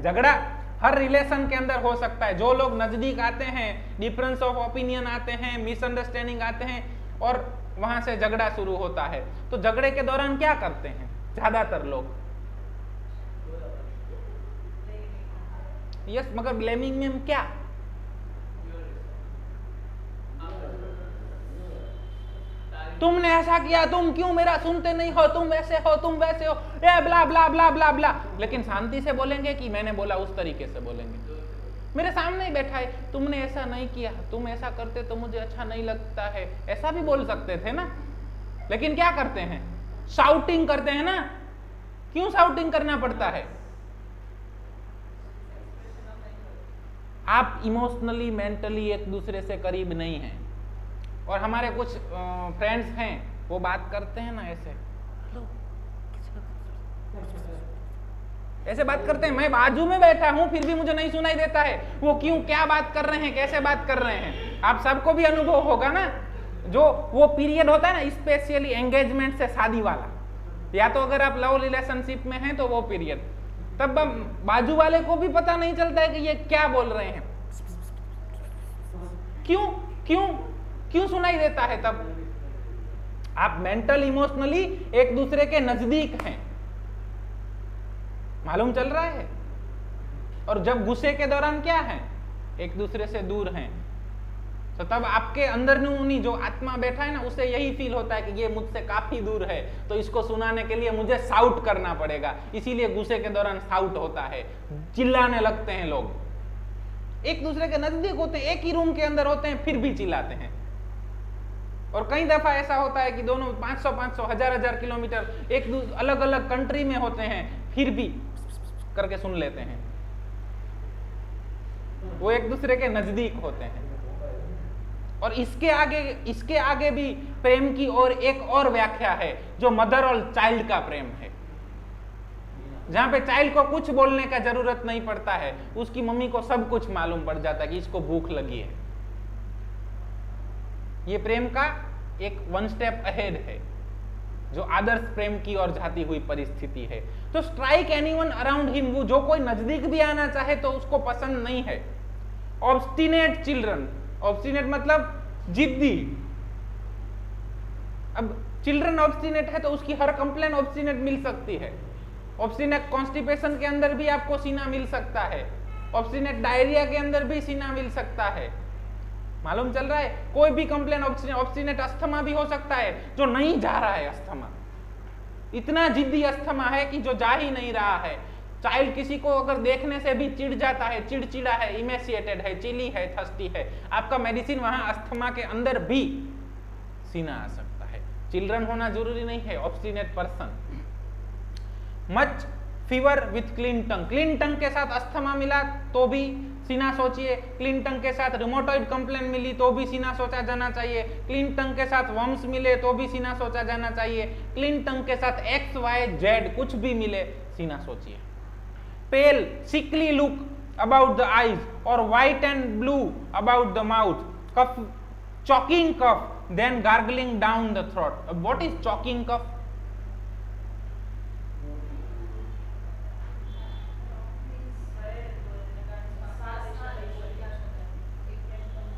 Speaker 1: झगड़ा हर रिलेशन के अंदर हो सकता है। जो लोग नजदीक आते हैं, डिफरेंस ऑफ ओपिनियन आते हैं, मिसअंडरस्टैंडिंग आते हैं, और वहां से झगड़ा शुरू होता है, तो झगड़े के दौरान क्या करते हैं ज्यादातर लोग? यस, मगर ब्लेमिंग में क्या? तुमने ऐसा किया, तुम क्यों मेरा सुनते नहीं हो, तुम वैसे हो, तुम वैसे हो, ये ब्ला ब्ला ब्ला ब्ला ब्ला। लेकिन शांति से बोलेंगे कि मैंने बोला उस तरीके से बोलेंगे। मेरे सामने ही बैठा है, तुमने ऐसा नहीं किया, तुम ऐसा करते तो मुझे अच्छा नहीं लगता है, ऐसा भी बोल सकते थे ना। लेकिन क्या करते हैं? शाउटिंग करते हैं ना। क्यों शाउटिंग करना पड़ता है? आप इमोशनली मेंटली एक दूसरे से करीब नहीं हैं। और हमारे कुछ फ्रेंड्स हैं, वो बात करते हैं ना ऐसे, ऐसे बात करते हैं, मैं बाजू में बैठा हूं फिर भी मुझे नहीं सुनाई देता है। वो क्यों, क्या बात कर रहे हैं, कैसे बात कर रहे हैं? आप सबको भी अनुभव होगा ना, जो वो पीरियड होता है ना, स्पेशली एंगेजमेंट से शादी वाला, या तो अगर आप लव रिलेशनशिप में हैं तो वो पीरियड, तब बाजू वाले को भी पता नहीं चलता है कि ये क्या बोल रहे हैं। क्यों क्यों क्यों सुनाई देता है? तब आप मेंटल इमोशनली एक दूसरे के नजदीक हैं, मालूम चल रहा है। और जब गुस्से के दौरान क्या है? एक दूसरे से दूर हैं, तो तब आपके अंदर नी जो आत्मा बैठा है ना, उसे यही फील होता है कि ये मुझसे काफी दूर है, तो इसको सुनाने के लिए मुझे शाउट करना पड़ेगा। इसीलिए गुस्से के दौरान शाउट होता है, चिल्लाने लगते हैं लोग। एक दूसरे के नजदीक होते हैं, एक ही रूम के अंदर होते हैं, फिर भी चिल्लाते हैं। और कई दफा ऐसा होता है कि दोनों 500 1000 किलोमीटर एक अलग अलग कंट्री में होते हैं, फिर भी करके सुन लेते हैं। वो एक दूसरे के नजदीक होते हैं। और इसके आगे भी प्रेम की और एक और व्याख्या है जो मदर और चाइल्ड का प्रेम है, जहां पे चाइल्ड को कुछ बोलने का जरूरत नहीं पड़ता है, उसकी मम्मी को सब कुछ मालूम पड़ जाता है कि इसको भूख लगी है। ये प्रेम का एक 1 स्टेप अहेड है, जो आदर्श प्रेम की ओर जाती हुई परिस्थिति है। तो स्ट्राइक एनीवन अराउंड हिम, वो जो कोई नजदीक भी आना चाहे तो उसको पसंद नहीं है। ऑब्स्टिनेट चिल्ड्रन, ऑब्स्टिनेट मतलब जिद्दी। अब चिल्ड्रन ऑब्स्टिनेट है तो उसकी हर कंप्लेन ऑब्स्टिनेट मिल सकती है। ऑब्स्टिनेट कॉन्स्टिपेशन के अंदर भी आपको सीना मिल सकता है, ऑब्स्टिनेट डायरिया के अंदर भी सीना मिल सकता है। मालूम चल रहा है? कोई भी कंप्लेन ऑब्स्टिनेट अस्थमा भी हो सकता है, जो नहीं जा रहा है अस्थमा, इतना जिद्दी अस्थमा है कि जो जा ही नहीं रहा है। चाइल्ड किसी को अगर देखने से भी चिढ़ जाता है, चिड़चिड़ा है, इमेसिएटेड है, चिली है, थर्स्टी है, आपका मेडिसिन वहां अस्थमा के अंदर भी सीना आ सकता है। चिल्ड्रन होना जरूरी नहीं है। Obstinate person. Much fever with clean tongue, clean tongue के साथ अस्थमा मिला तो भी सीना सोचिए, क्लीन टंग के साथ रिमोटॉइड कंप्लेन मिली तो भी सीना सोचा जाना चाहिए, क्लीन टंग के साथ वर्म्स मिले तो भी सीना सोचा जाना चाहिए, क्लीन टंग के साथ XYZ कुछ भी मिले सीना सोचिए। Pale sickly look about the eyes और white and blue about the mouth, cough choking cough, then gargling down the throat. What is choking cough?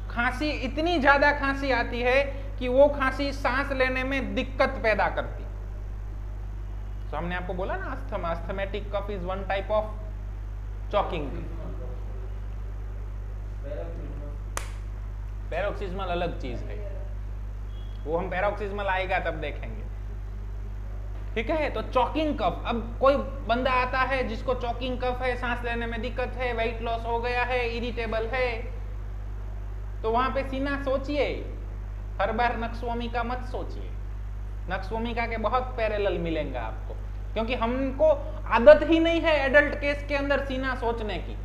Speaker 1: खांसी, इतनी ज्यादा खांसी आती है कि वो खांसी सांस लेने में दिक्कत पैदा करती। तो हमने आपको बोला ना asthma, asthmatic cough is one type of choking. Paroxysmal अलग चीज है, वो हम पैरोक्सिस्मल आएगा तब देखेंगे, ठीक है। तो चॉकिंग कफ, अब कोई बंदा आता है जिसको चॉकिंग कफ है, सांस लेने में दिक्कत है, वेट लॉस हो गया है, इरिटेबल है, तो वहां पे सीना सोचिए। हर बार नक्सवोमिका मत सोचिए, नक्सवोमिका के बहुत पैरेलल मिलेंगे आपको, क्योंकि हमको आदत ही नहीं है एडल्ट केस के अंदर सीना सोचने की।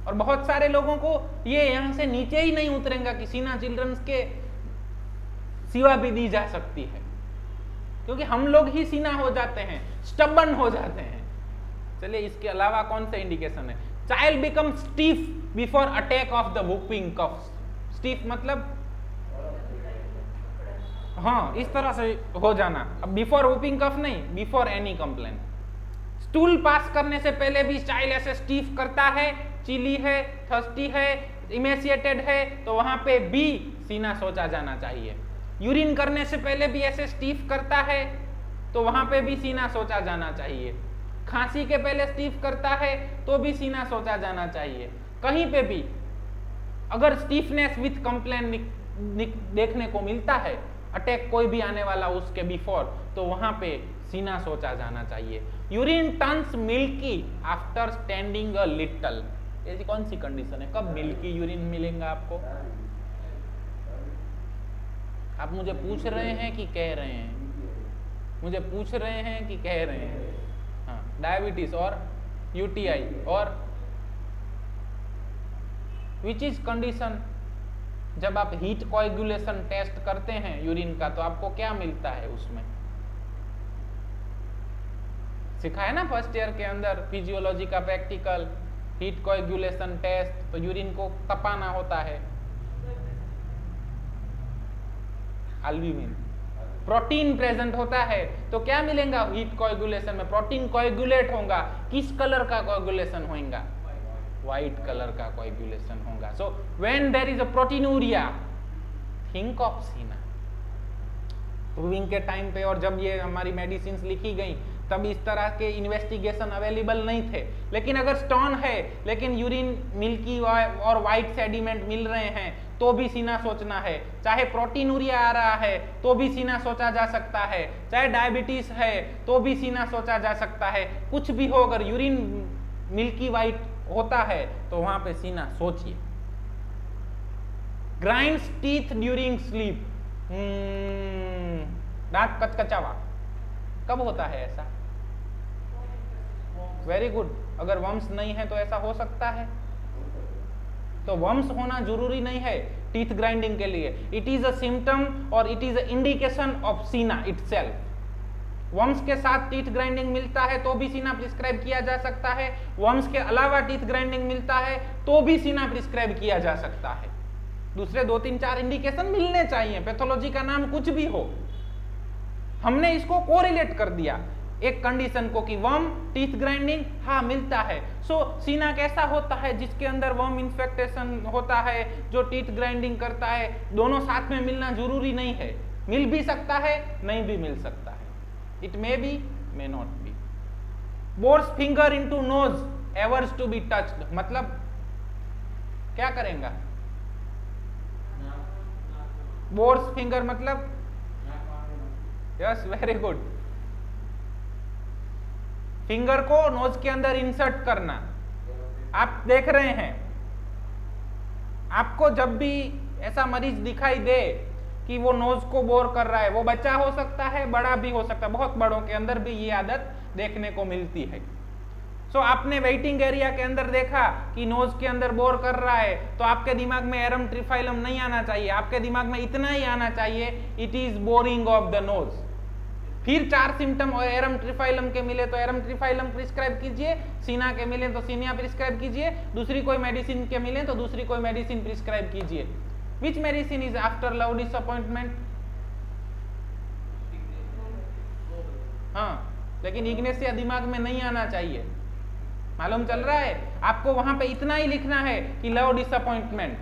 Speaker 1: और बहुत सारे लोगों को ये यहां से नीचे ही नहीं उतरेगा कि सीना चिल्ड्रंस के सिवा भी दी जा सकती है, क्योंकि हम लोग ही सीना हो जाते हैं, स्टबर्न हो जाते हैं। चलिए, इसके अलावा कौन से इंडिकेशन है? Child become stiff before attack of the whooping cough. Stiff मतलब हाँ, इस तरह से हो जाना। अब बिफोर वूपिंग कफ नहीं, before any complain. Stool pass करने से पहले भी चाइल्ड ऐसे स्टीफ करता है, चिली है, थर्स्टी है, इमेसिएटेड है, तो वहां पे भी सीना सोचा जाना चाहिए। यूरिन करने से पहले भी ऐसे स्टीफ करता है तो वहां पे भी सीना सोचा जाना चाहिए। खांसी के पहले स्टीफ करता है तो भी सीना सोचा जाना चाहिए। कहीं पे भी अगर स्टीफनेस विथ कंप्लेन देखने को मिलता है, अटैक कोई भी आने वाला उसके बिफोर, तो वहां पे सीना सोचा जाना चाहिए। Urine turns milky after standing a little. ऐसी कौन सी कंडीशन है? कब मिल्की यूरिन मिलेगा आपको? आप मुझे पूछ रहे हैं कि कह रहे हैं? मुझे पूछ रहे हैं कि कह रहे हैं? हाँ, डायबिटीज और यूटीआई और विच इज कंडीशन? जब आप हीट कोएगुलेशन टेस्ट करते हैं यूरिन का, तो आपको क्या मिलता है उसमें? सिखाया ना फर्स्ट ईयर के अंदर फिजियोलॉजी का प्रैक्टिकल, हीट कोएगुलेशन टेस्ट, तो यूरिन को तपाना होता है। एल्ब्यूमिन, प्रोटीन प्रेजेंट होता है, तो क्या मिलेगा हीट कोएगुलेशन में? प्रोटीन कोएगुलेट होगा। किस कलर का कोएगुलेशन होगा? व्हाइट कलर का कोएगुलेशन होगा। So when there is a proteinuria, think of Cina. Proving के टाइम पे और जब ये हमारी मेडिसिन लिखी गई तब इस तरह के इन्वेस्टिगेशन अवेलेबल नहीं थे। लेकिन अगर स्टोन है लेकिन यूरिन मिल्की और व्हाइट सेडिमेंट मिल रहे हैं तो भी सीना सोचना है। चाहे प्रोटीनूरिया आ रहा है तो भी सीना सोचा जा सकता है। चाहे डायबिटीज है तो भी सीना सोचा जा सकता है। कुछ भी हो, अगर यूरिन मिल्की व्हाइट होता है तो वहां पे सीना सोचिए। ग्राइंड्स टीथ ड्यूरिंग स्लीप, दांत कचकचावा, कब होता है ऐसा? वेरी गुड, अगर वम्स नहीं है तो ऐसा हो सकता है। तो वम्स होना जरूरी नहीं है टीथ ग्राइंडिंग के लिए, इट इज अ सिम्टम और it is a indication of सीना इटसेल्फ। वम्स के साथ टीथ ग्राइंडिंग मिलता है तो भी सीना प्रिस्क्राइब किया जा सकता है, वम्स के अलावा टीथ ग्राइंडिंग मिलता है तो भी सीना प्रिस्क्राइब किया जा सकता है। दूसरे 2 3 4 इंडिकेशन मिलने चाहिए, पैथोलॉजी का नाम कुछ भी हो। हमने इसको कोरिलेट कर दिया एक कंडीशन को कि वर्म टीथ ग्राइंडिंग हाँ मिलता है। सो सीना कैसा होता है? जिसके अंदर वर्म इन्फेक्टेशन होता है, जो टीथ ग्राइंडिंग करता है। दोनों साथ में मिलना जरूरी नहीं है, मिल भी सकता है, नहीं भी मिल सकता है। It may be, may not be. Bores finger into nose averse to be touched, मतलब क्या करेंगा? बोर्स फिंगर मतलब, यस वेरी गुड, फिंगर को नोज के अंदर इंसर्ट करना। आप देख रहे हैं, आपको जब भी ऐसा मरीज दिखाई दे कि वो नोज को बोर कर रहा है, वो बच्चा हो सकता है, बड़ा भी हो सकता है, बहुत बड़ों के अंदर भी ये आदत देखने को मिलती है। सो आपने वेटिंग एरिया के अंदर देखा कि नोज के अंदर बोर कर रहा है, तो आपके दिमाग में एरम ट्रिफाइलम नहीं आना चाहिए, आपके दिमाग में इतना ही आना चाहिए, it is borrowing of the nose. फिर 4 सिम्टम और एरम ट्रिफाइलम के मिले तो एरम ट्रिफाइलम प्रिस्क्राइब कीजिए, सीना के मिले तो सीनिया प्रिस्क्राइब कीजिए, दूसरी कोई मेडिसिन के मिले तो दूसरी कोई मेडिसिन प्रिस्क्राइब कीजिए। Which medicine is after love disappointment? हाँ, लेकिन इग्नेशिया दिमाग में नहीं आना चाहिए, मालूम चल रहा है? आपको वहां पे इतना ही लिखना है कि लव डिसअपॉइंटमेंट।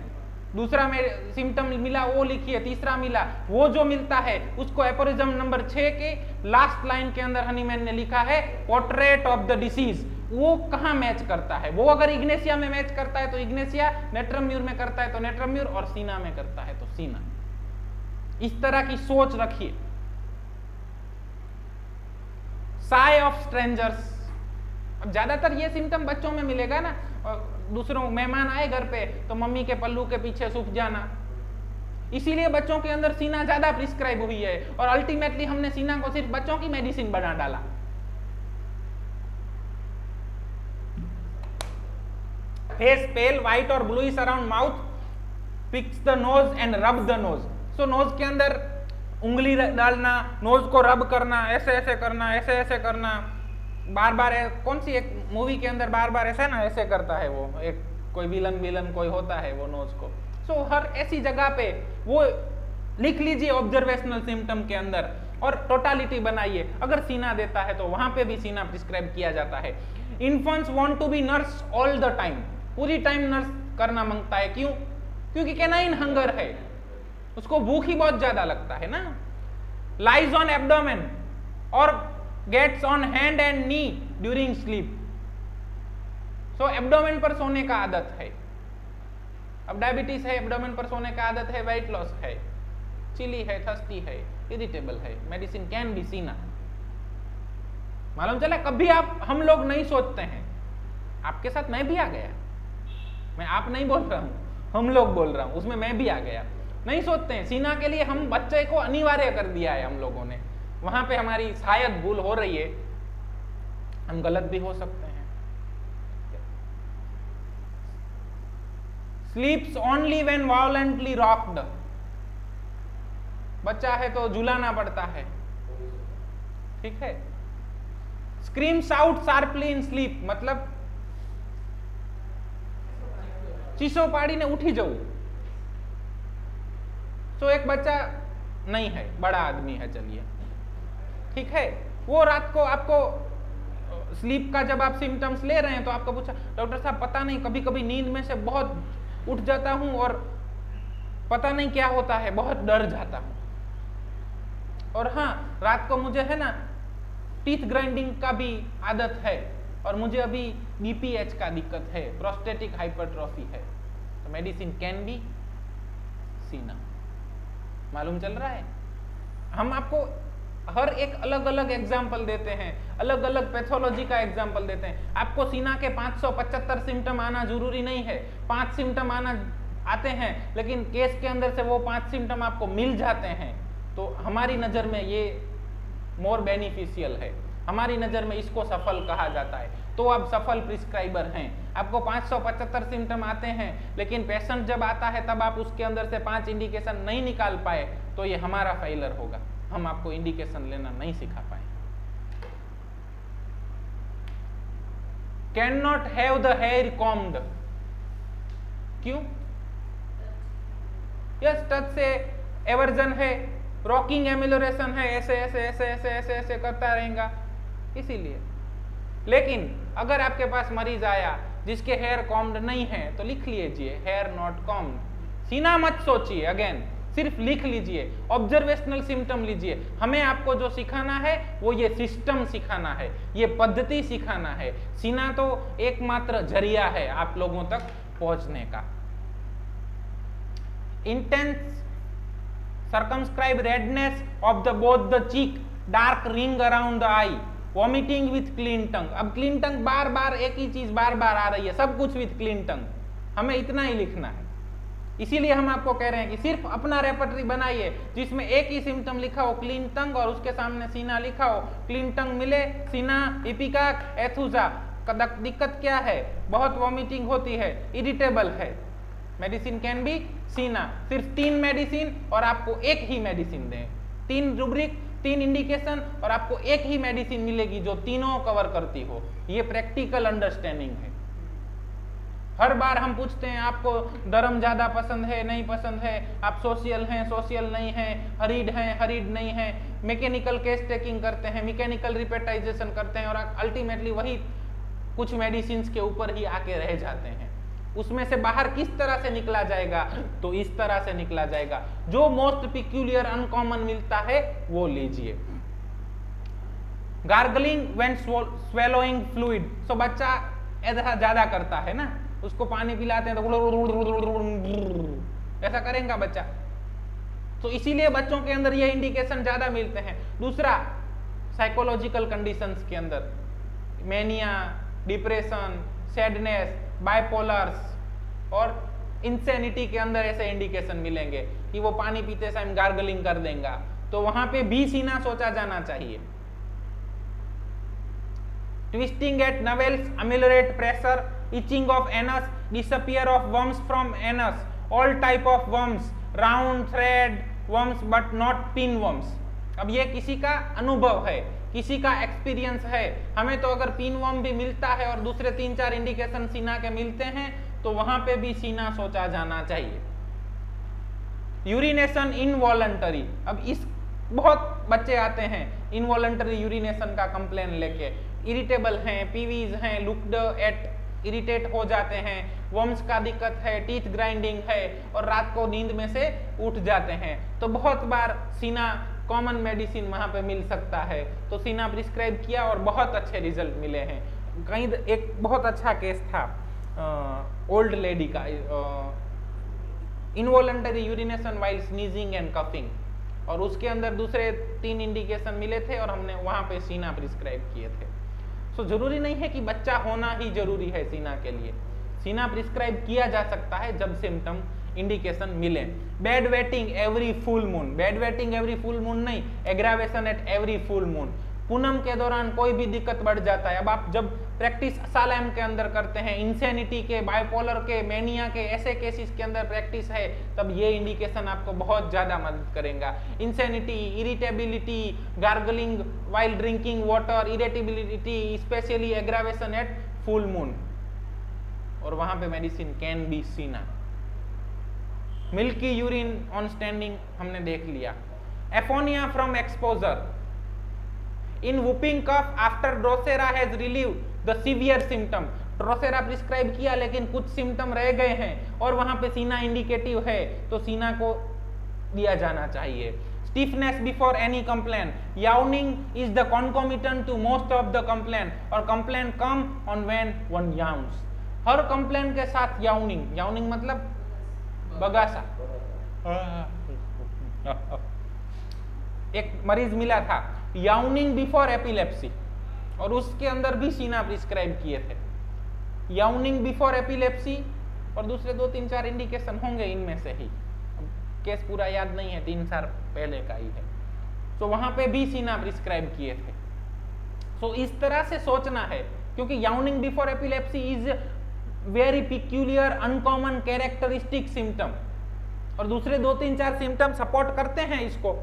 Speaker 1: दूसरा में सिम्टम मिला वो लिखिए, तीसरा मिला वो जो मिलता है उसको एपोरिज्म नंबर 6 के लास्ट लाइन के अंदर हनीमैन ने लिखा है पोर्ट्रेट ऑफ द डिसीज। वो कहाँ मैच करता है? वो अगर इग्नेशिया में मैच करता है तो इग्नेशिया, नेट्रम्यूर में करता है तो नेट्रम्यूर, और सीना में करता है तो सीना। इस तरह की सोच रखिए। साय ऑफ स्ट्रेंजर्स, अब ज्यादातर ये सिम्टम बच्चों में मिलेगा ना, और दूसरों मेहमान आए घर पे तो मम्मी के पल्लू के पीछे छुप जाना, इसीलिए बच्चों के अंदर सीना ज्यादा प्रिस्क्राइब हुई है, और अल्टीमेटली हमने सीना को सिर्फ बच्चों की मेडिसिन बना डाला। फेस पेल, व्हाइट और bluish around mouth, picks the nose and rub the nose. So nose के अंदर उंगली डालना, नोज को रब करना, ऐसे ऐसे करना, ऐसे ऐसे करना, बार बार। कौन सी एक मूवी के अंदर बार बार ऐसा ना ऐसे करता है वो, एक कोई विलन कोई होता है वो नोज को। सो हर ऐसी जगह पे वो लिख लीजिए ऑब्जर्वेशनल सिम्टम के अंदर, और टोटालिटी बनाइए। अगर सीना देता है तो वहां पे भी सीना प्रिस्क्राइब किया जाता है। Infants want to be nurse all the time, पूरी टाइम नर्स करना मांगता है। क्यों? क्योंकि कैनाइन हंगर है, उसको भूख ही बहुत ज्यादा लगता है ना। लाइज ऑन एब्डोमेन और gets on hand and knee during sleep. So abdomen पर सोने का आदत है। अब डायबिटीज है, एब्डोमेन पर सोने का आदत है, वेट लॉस है, चिली है, थर्स्टी है, इरिटेबल है, मेडिसिन कैन बी सीना। मालूम चला? कभी हम लोग नहीं सोचते हैं, आपके साथ मैं भी आ गया, मैं आप नहीं बोल रहा हूं, हम लोग बोल रहा हूं, उसमें मैं भी आ गया। नहीं सोचते हैं सीना के लिए, हम बच्चे को अनिवार्य कर दिया है हम लोगों ने। वहां पे हमारी शायद भूल हो रही है, हम गलत भी हो सकते हैं। स्लीप्स ओनली व्हेन वायलेंटली रॉक्ड, बच्चा है तो झुलाना पड़ता है, ठीक है। Screams out sharply in sleep, मतलब चीसो पाड़ी ने उठी जाऊ। तो एक बच्चा नहीं है, बड़ा आदमी है, चलिए ठीक है, वो रात को आपको स्लीप का जब आप सिम्टम्स ले रहे हैं तो आपको पूछा डॉक्टर साहब पता नहीं, कभी कभी नींद में से बहुत उठ जाता हूं और पता नहीं क्या होता है, बहुत डर जाता हूं। और हाँ, रात को मुझे है ना टीथ ग्राइंडिंग का भी आदत है, और मुझे अभी बीपीएच का दिक्कत है, प्रोस्टेटिक हाइपरट्रॉफी है, तो मेडिसिन कैन बी सीना। मालूम चल रहा है? हम आपको हर एक अलग अलग एग्जाम्पल देते हैं, अलग अलग पैथोलॉजी का एग्जाम्पल देते हैं। आपको सीना के 575 सिम्टम आना जरूरी नहीं है, 5 सिम्टम आते हैं, लेकिन केस के अंदर से वो 5 सिम्टम आपको मिल जाते हैं, तो हमारी नज़र में ये मोर बेनिफिशियल है, हमारी नज़र में इसको सफल कहा जाता है। तो आप सफल प्रिस्क्राइबर हैं। आपको 575 सिम्टम आते हैं, लेकिन पेशेंट जब आता है तब आप उसके अंदर से 5 इंडिकेशन नहीं निकाल पाए, तो ये हमारा फेलियर होगा, हम आपको इंडिकेशन लेना नहीं सिखा पाए। Can not have the hair combed, क्यों? यस, टच से एवर्जन है, रॉकिंग एमिलोरेशन है, ऐसे ऐसे ऐसे ऐसे ऐसे ऐसे करता रहेगा, इसीलिए। लेकिन अगर आपके पास मरीज आया जिसके हेयर कॉम्ड नहीं है, तो लिख लीजिए हेयर नॉट कॉम्ड। सीना मत सोचिए, अगेन सिर्फ लिख लीजिए, ऑब्जर्वेशनल सिम्टम लीजिए। हमें आपको जो सिखाना है वो ये सिस्टम सिखाना है, ये पद्धति सिखाना है। सीना तो एकमात्र जरिया है आप लोगों तक पहुंचने का। Intense circumscribe redness of the both the cheek, dark ring around the eye, vomiting with clean tongue। अब clean tongue बार बार एक ही चीज बार बार आ रही है, सब कुछ with clean tongue, हमें इतना ही लिखना है। इसीलिए हम आपको कह रहे हैं कि सिर्फ अपना रेपर्टरी बनाइए जिसमें एक ही सिम्टम लिखा हो क्लीन टंग और उसके सामने सीना लिखा हो। क्लीन टंग मिले, सीना, इपिकाक, एथुजा। दिक्कत क्या है? बहुत वॉमिटिंग होती है, इरिटेबल है, मेडिसिन कैन बी सीना। सिर्फ 3 मेडिसिन और आपको एक ही मेडिसिन दें, 3 रूब्रिक, 3 इंडिकेशन और आपको एक ही मेडिसिन मिलेगी जो तीनों कवर करती हो। ये प्रैक्टिकल अंडरस्टैंडिंग है। हर बार हम पूछते हैं आपको डरम ज्यादा पसंद है, नहीं पसंद है, आप सोशल हैं, सोशल नहीं है, हरीड हैं, हरीड नहीं है, मैकेनिकल केस टेकिंग करते हैं, मैकेनिकल रिपेटाइजेशन करते हैं और अल्टीमेटली वही कुछ मेडिसिन के ऊपर ही आके रह जाते हैं। उसमें से बाहर किस तरह से निकला जाएगा? तो इस तरह से निकला जाएगा। जो मोस्ट पिक्यूलियर अनकॉमन मिलता है वो लीजिए। Gargling when swallowing fluid. So बच्चा ऐसा ज्यादा करता है ना, उसको पानी पिलाते हैं तो ऐसा करेगा बच्चा, तो इसीलिए बच्चों के अंदर ये इंडिकेशन ज्यादा मिलते हैं। दूसरा, साइकोलॉजिकल कंडीशंस के अंदर मेनिया, डिप्रेशन, सैडनेस, बाइपोलर्स और इंसेनिटी के अंदर ऐसे इंडिकेशन मिलेंगे कि वो पानी पीते समय गार्गलिंग कर देगा, तो वहां पे भी सीना सोचा जाना चाहिए। Twisting at navels, ameliorate pressure, itching of anus, disappear of worms from anus, all type of worms, round thread worms but not pin worms. अब ये किसी का अनुभव है, किसी का एक्सपीरियंस है। हमें तो अगर पिन वर्म भी मिलता है और दूसरे 3-4 इंडिकेशन सीना के मिलते हैं, तो वहां पे भी सीना सोचा जाना चाहिए। Urination involuntary. अब इस बहुत बच्चे आते हैं इनवॉलंटरी यूरिनेशन का कंप्लेन लेके, इरिटेबल हैं, पीवीज हैं, लुक्ड एट, इरिटेट हो जाते हैं, वर्म्स का दिक्कत है, टीथ ग्राइंडिंग है और रात को नींद में से उठ जाते हैं। तो बहुत बार सीना कॉमन मेडिसिन वहां पे मिल सकता है, तो सीना प्रिस्क्राइब किया और बहुत अच्छे रिजल्ट मिले हैं। कहीं एक बहुत अच्छा केस था ओल्ड लेडी का, involuntary urination while sneezing and coughing, और उसके अंदर दूसरे 3 इंडिकेशन मिले थे और हमने वहां पे सीना प्रिस्क्राइब किए थे। सो जरूरी नहीं है कि बच्चा होना ही जरूरी है सीना के लिए, सीना प्रिस्क्राइब किया जा सकता है जब सिम्टम इंडिकेशन मिले। Bed wetting every full moon, bed wetting every full moon नहीं, aggravation at every full moon. पूनम के दौरान कोई भी दिक्कत बढ़ जाता है। अब आप जब प्रैक्टिस सालैम के अंदर करते हैं, इंसेनिटी के, बाइपोलर के, मेनिया के, ऐसे केसेस के अंदर प्रैक्टिस है, तब ये इंडिकेशन आपको बहुत ज्यादा मदद करेगा। Insanity, irritability, gargling while drinking water, irritability, specially aggravation at full moon, और वहां पे medicine can be cina. Milky urine on standing हमने देख लिया। Aphonia from exposure. In whooping cough after drosera has relieve the severe symptom. Drosera prescribe किया लेकिन कुछ सिम्टम रह गए हैं और वहां पे सीना इंडिकेटिव है, तो सीना को दिया जाना चाहिए। Stiffness before any complain. Yawning is the concomitant to most of the complain, और complain come on when one yawns. हर कंप्लेन के साथ याउनिंग, याउनिंग मतलब बगासा, एक मरीज मिला था याउनिंग बिफोर एपिलेप्सी, और उसके अंदर भी सीना प्रिस्क्राइब किए थे। याउनिंग बिफोर एपिलेप्सी और दूसरे 2-3-4 इंडिकेशन होंगे इनमें से ही, केस पूरा याद नहीं है, 3 साल पहले का ही है। तो वहां पे भी सीना प्रिस्क्राइब किए थे। तो इस तरह से सोचना है, क्योंकि yawning before epilepsy is very peculiar uncommon characteristic symptom, और दूसरे 2-3-4 सिम्टम सपोर्ट करते हैं इसको,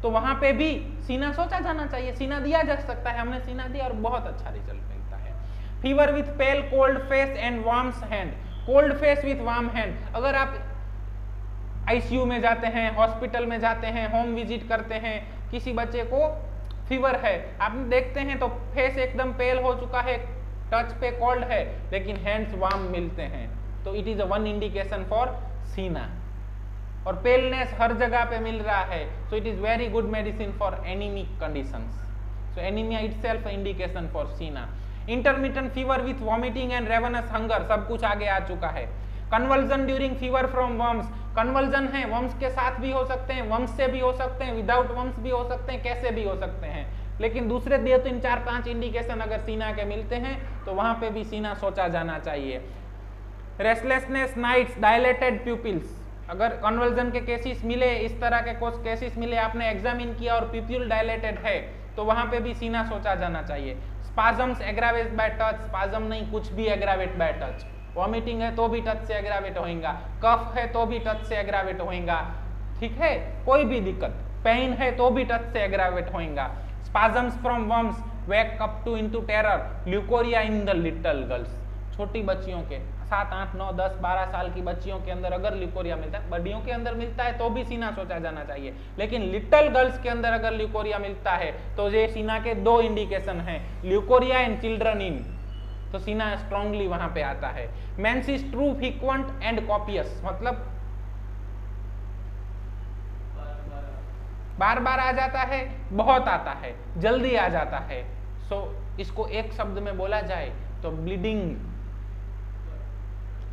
Speaker 1: तो वहां पे भी सीना सोचा जाना चाहिए, सीना दिया जा सकता है। हमने सीना दिया और बहुत अच्छा रिजल्ट मिलता है। Fever with pale cold face and warm hand, cold face with warm hand. अगर आप आईसीयू में जाते हैं, हॉस्पिटल में जाते हैं, होम विजिट करते हैं, किसी बच्चे को फीवर है, आप देखते हैं तो फेस एकदम पेल हो चुका है, टच पे कोल्ड है, लेकिन हैंड्स वार्म मिलते हैं, तो it is a one indication for cina. और पेलनेस हर जगह पे मिल रहा है, so it is very good medicine for anaemic conditions. So anaemia itself indication for cina. Intermittent fever with vomiting and ravenous hunger, सब कुछ आगे आ चुका है। Convulsion during fever from worms, convulsion है, वर्म्स के साथ भी हो सकते हैं, वर्म्स से भी हो सकते हैं, विदाउट वर्म्स भी हो सकते हैं, कैसे भी हो सकते हैं, लेकिन दूसरे 2-3-4-5 इंडिकेशन अगर सीना के मिलते हैं तो वहां पे भी सीना सोचा जाना चाहिए। रेस्टलेसनेस नाइट्स, डायलेटेड प्यूपिल्स, अगर कन्वर्जन के केसेस मिले, इस तरह के कुछ केसेस मिले, आपने एग्जामिन किया और प्यूपिल डायलेटेड है, तो वहां पे भी सीना सोचा जाना चाहिए। Spasms aggravate by touch, spasm नहीं, कुछ भी एग्रावेट बाय टच। वॉमिटिंग है तो भी टच से एग्रावेट होएगा, कफ है तो भी टच से एग्रावेट होएगा, ठीक है, कोई भी दिक्कत, पेन है तो भी टच से एग्रावेट होएगा। Spasms from worms wake up to into terror, leucorrhoea in the little girls, छोटी बच्चियों के 7, 8, 9, 10, 12 साल की बच्चियों के अंदर अगर ल्यूकोरिया मिलता है, बड़ियों के अंदर मिलता है तो भी सीना सोचा जाना चाहिए, लेकिन लिटिल गर्ल्स के अंदर अगर ल्यूकोरिया मिलता है तो ये सीना के 2 इंडिकेशन हैं, ल्यूकोरिया एंड चिल्ड्रन इन, तो सीना स्ट्रांगली वहां पे आता है। Menses true frequent and copious, मतलब बार बार आ जाता है, बहुत आता है, जल्दी आ जाता है। सो इसको एक शब्द में बोला जाए तो ब्लीडिंग।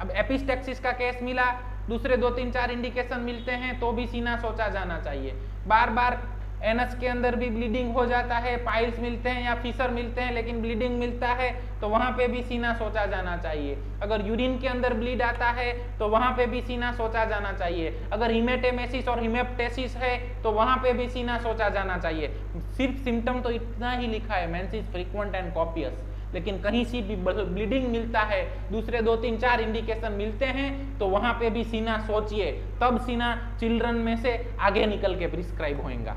Speaker 1: अब एपिस्टेक्सिस का केस मिला, दूसरे 2-3-4 इंडिकेशन मिलते हैं तो भी सीना सोचा जाना चाहिए। बार बार एनस के अंदर भी ब्लीडिंग हो जाता है, पाइल्स मिलते हैं या फिशर मिलते हैं लेकिन ब्लीडिंग मिलता है, तो वहां पे भी सीना सोचा जाना चाहिए। अगर यूरिन के अंदर ब्लीड आता है तो वहां पे भी सीना सोचा जाना चाहिए। अगर हिमेटेमेसिस और हिमेप्टेसिस है तो वहां पे भी सीना सोचा जाना चाहिए। सिर्फ सिम्टम तो इतना ही लिखा है, मेंसिस फ्रीक्वेंट एंड कॉपियस, लेकिन कहीं से भी ब्लीडिंग मिलता है, दूसरे 2-3-4 इंडिकेशन मिलते हैं तो वहां पे भी सीना सोचिए, तब सीना चिल्ड्रन में से आगे निकल के प्रिस्क्राइब होएगा।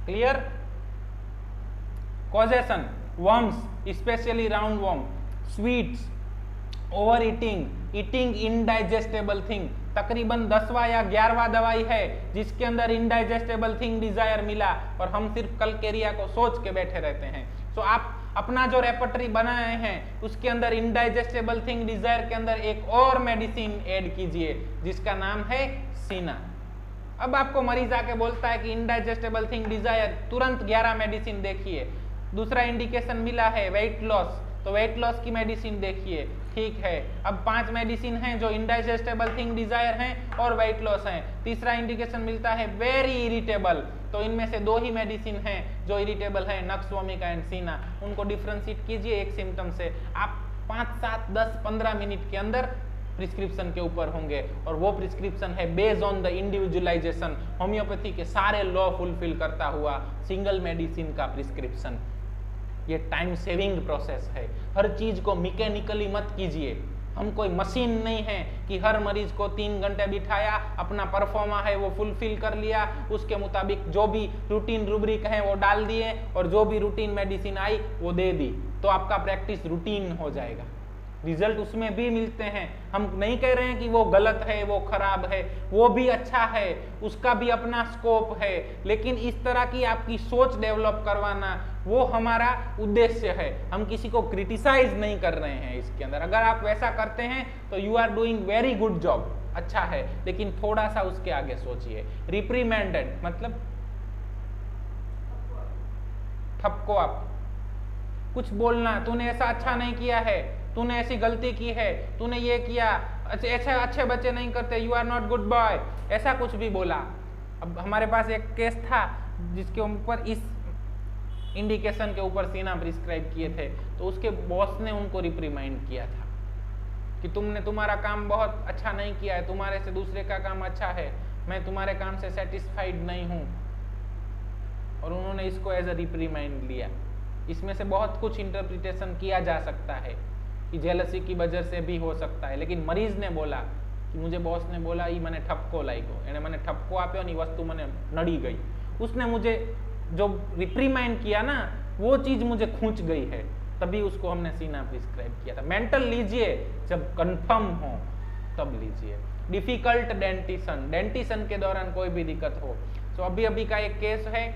Speaker 1: Clear? Causation, worms specially round worm, sweets, over eating, eating indigestible thing, तकरीबन 10वां या 11वां दवाई है जिसके अंदर इनडाइजेस्टेबल थिंग डिजायर मिला और हम सिर्फ कलकेरिया को सोच के बैठे रहते हैं। तो आप अपना जो रेपर्टरी बनाए हैं उसके अंदर इनडाइजेस्टेबल थिंग डिजायर के अंदर एक और मेडिसिन ऐड कीजिए जिसका नाम है सीना। अब आपको मरीज आके बोलता है कि इनडाइजेस्टेबल थिंग डिजायर, तुरंत 11 मेडिसिन देखिए। दूसरा इंडिकेशन मिला है वेट लॉस, तो वेट लॉस की मेडिसिन देखिए, ठीक है। अब 5 मेडिसिन हैं जो इनडाइजेस्टेबल थिंग डिजायर हैं और वेट लॉस हैं। तीसरा इंडिकेशन मिलता है वेरी इरिटेबल, तो इनमें से 2 ही मेडिसिन हैं जो इरिटेबल हैं, नक्स वोमिका एंड सीना। उनको डिफ्रेंशिएट कीजिए एक सिम्टम से, आप 5, 7, 10, 15 मिनट के अंदर प्रिस्क्रिप्शन के ऊपर होंगे, और वो प्रिस्क्रिप्शन है based on the individualisation, homeopathy के सारे लॉ फुलफिल करता हुआ सिंगल मेडिसिन का प्रिस्क्रिप्शन। ये टाइम सेविंग प्रोसेस है, हर चीज को मैकेनिकली मत कीजिए। हम कोई मशीन नहीं है कि हर मरीज को 3 घंटे बिठाया, अपना परफॉर्मा है वो फुलफिल कर लिया, उसके मुताबिक जो भी रूटीन रूब्रिक है वो डाल दिए और जो भी रूटीन मेडिसिन आई वो दे दी, तो आपका प्रैक्टिस रूटीन हो जाएगा। रिजल्ट उसमें भी मिलते हैं, हम नहीं कह रहे हैं कि वो गलत है, वो खराब है, वो भी अच्छा है, उसका भी अपना स्कोप है, लेकिन इस तरह की आपकी सोच डेवलप करवाना वो हमारा उद्देश्य है। हम किसी को क्रिटिसाइज नहीं कर रहे हैं इसके अंदर। अगर आप वैसा करते हैं तो you are doing very good job, अच्छा है, लेकिन थोड़ा सा उसके आगे सोचिए। रिप्रीमेंडेड मतलब ठपको, आप कुछ बोलना, तूने ऐसा अच्छा नहीं किया है, तूने ऐसी गलती की है, तूने ये किया, अच्छे बच्चे नहीं करते, you are not good boy, ऐसा कुछ भी बोला। अब हमारे पास एक केस था जिसके ऊपर इस इंडिकेशन के ऊपर सीना प्रिस्क्राइब किए थे, तो उसके बॉस ने उनको रिप्रीमाइंड किया था कि तुमने तुम्हारा काम बहुत अच्छा नहीं किया है, तुम्हारे से दूसरे का काम अच्छा है, मैं तुम्हारे काम से सेटिस्फाइड नहीं हूँ, और उन्होंने इसको एज अ रिप्रीमाइंड लिया। इसमें से बहुत कुछ इंटरप्रिटेशन किया जा सकता है कि जेलसी की वजह से भी हो सकता है, लेकिन मरीज ने बोला कि मुझे बॉस ने बोला ये मैंने ठपको लाई गो, एने मैंने ठपको आप्यो ने वस्तु मैंने नड़ी गई, उसने मुझे जो रिप्रीमाइंड किया ना वो चीज मुझे खूंच गई है, तभी उसको हमने सीना प्रिस्क्राइब किया था। मेंटल लीजिए जब कंफर्म हो तब लीजिए। डिफिकल्ट डेंटिशन, डेंटिशन के दौरान कोई भी दिक्कत हो, तो अभी का एक केस है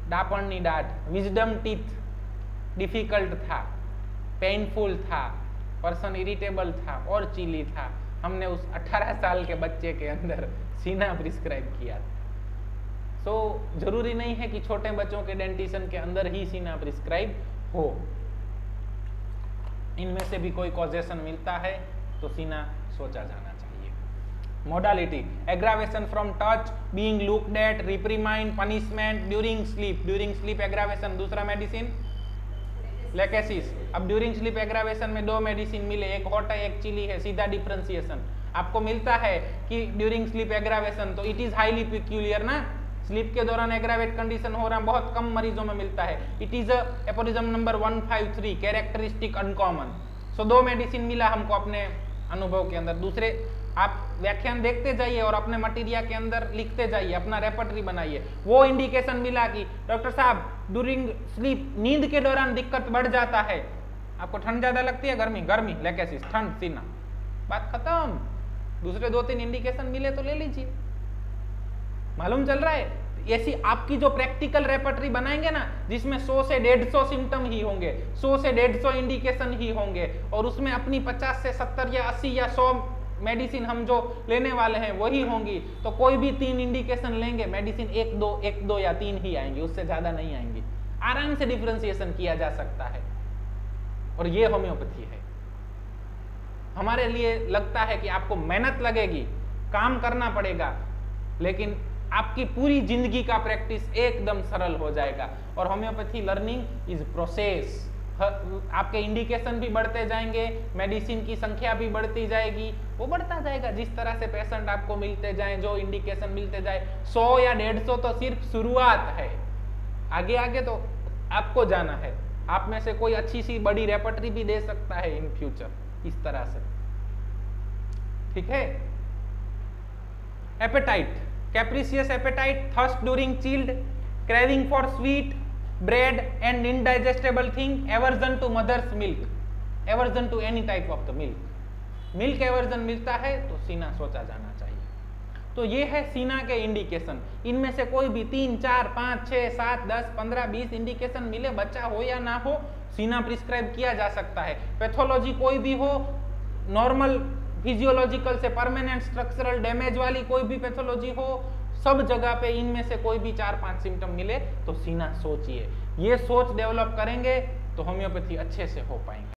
Speaker 1: डापणनी डांट, विजडम टीथ डिफिकल्ट था, पेनफुल था, पर्सन इरिटेबल था और चिली था, हमने उस 18 साल के बच्चे के अंदर सीना प्रिस्क्राइब किया था। सो जरूरी नहीं है कि छोटे बच्चों के डेंटिशन के अंदर ही सीना प्रिस्क्राइब हो, इनमें से भी कोई कॉजेशन मिलता है तो सीना सोचा जाना चाहिए। Modality, aggravation from touch, being looked at, reprimand, punishment, during sleep aggravation. दूसरा मेडिसिन लेकेसिस। अब ड्यूरिंग स्लीप एग्रावेशन में 2 मेडिसिन मिले, एक हॉट है एक चिली है, सीधा डिफरेंशिएशन आपको मिलता है कि ड्यूरिंग स्लीप एग्रावेशन, तो इट इज हाईली पिक्यूलियर ना, स्लीप के दौरान एग्रावेट कंडीशन हो रहा बहुत कम मरीजों में मिलता है। It is aphorism number 153, characteristic uncommon. So 2 medicine मिला हमको अपने अनुभव के अंदर। दूसरे आप व्याख्यान देखते जाइए और अपने मटीरियल के अंदर लिखते जाइए, अपना रेपर्टरी बनाइए। वो इंडिकेशन मिला कि डॉक्टर साहब ड्यूरिंग स्लीप, नींद के दौरान दिक्कत बढ़ जाता है, आपको ठंड ज्यादा लगती है, गर्मी लेकेसिस, ठंड सीना, बात खत्म। दूसरे 2-3 इंडिकेशन मिले तो ले लीजिए, मालूम चल रहा है। ऐसी आपकी जो प्रैक्टिकल रेपर्टरी बनाएंगे ना, जिसमें 100 से 150 सिम्टम ही होंगे, 100 से 150 इंडिकेशन ही होंगे, और उसमें अपनी 50 से 70 या 80 या 100 मेडिसिन हम जो लेने वाले हैं वही होंगी, तो कोई भी 3 इंडिकेशन लेंगे, मेडिसिन 1 2 या 3 ही आएंगी, उससे ज्यादा नहीं आएंगी। आराम से डिफरेंशिएशन किया जा सकता है, और ये होम्योपैथी है। हमारे लिए लगता है कि आपको मेहनत लगेगी, काम करना पड़ेगा, लेकिन आपकी पूरी जिंदगी का प्रैक्टिस एकदम सरल हो जाएगा। और होम्योपैथी लर्निंग इज प्रोसेस, आपके इंडिकेशन भी बढ़ते जाएंगे, मेडिसिन की संख्या भी बढ़ती जाएगी, वो बढ़ता जाएगा जिस तरह से पेशेंट आपको मिलते जाएं, जो इंडिकेशन मिलते जाए। 100 या 150 तो सिर्फ शुरुआत है, आगे आगे तो आपको जाना है। आप में से कोई अच्छी सी बड़ी रेपर्टरी भी दे सकता है इन फ्यूचर, इस तरह से, ठीक है। Appetite, capricious appetite, thirst during chill, craving for sweet, bread and indigestible thing, aversion to mother's milk, aversion to any type of the milk aversion मिलता है तो सीना सोचा जाना चाहिए। तो ये है सीना के इंडिकेशन। इनमें से कोई भी 3 4 5 6 7 10 15 20 इंडिकेशन मिले, बच्चा हो या ना हो, सीना प्रिस्क्राइब किया जा सकता है। पैथोलॉजी कोई भी हो, नॉर्मल फिजियोलॉजिकल से परमानेंट स्ट्रक्चरल डैमेज वाली कोई भी पैथोलॉजी हो, सब जगह पे इनमें से कोई भी 4-5 सिम्टम मिले तो सीना सोचिए। ये सोच डेवलप करेंगे तो होम्योपैथी अच्छे से हो पाएंगे।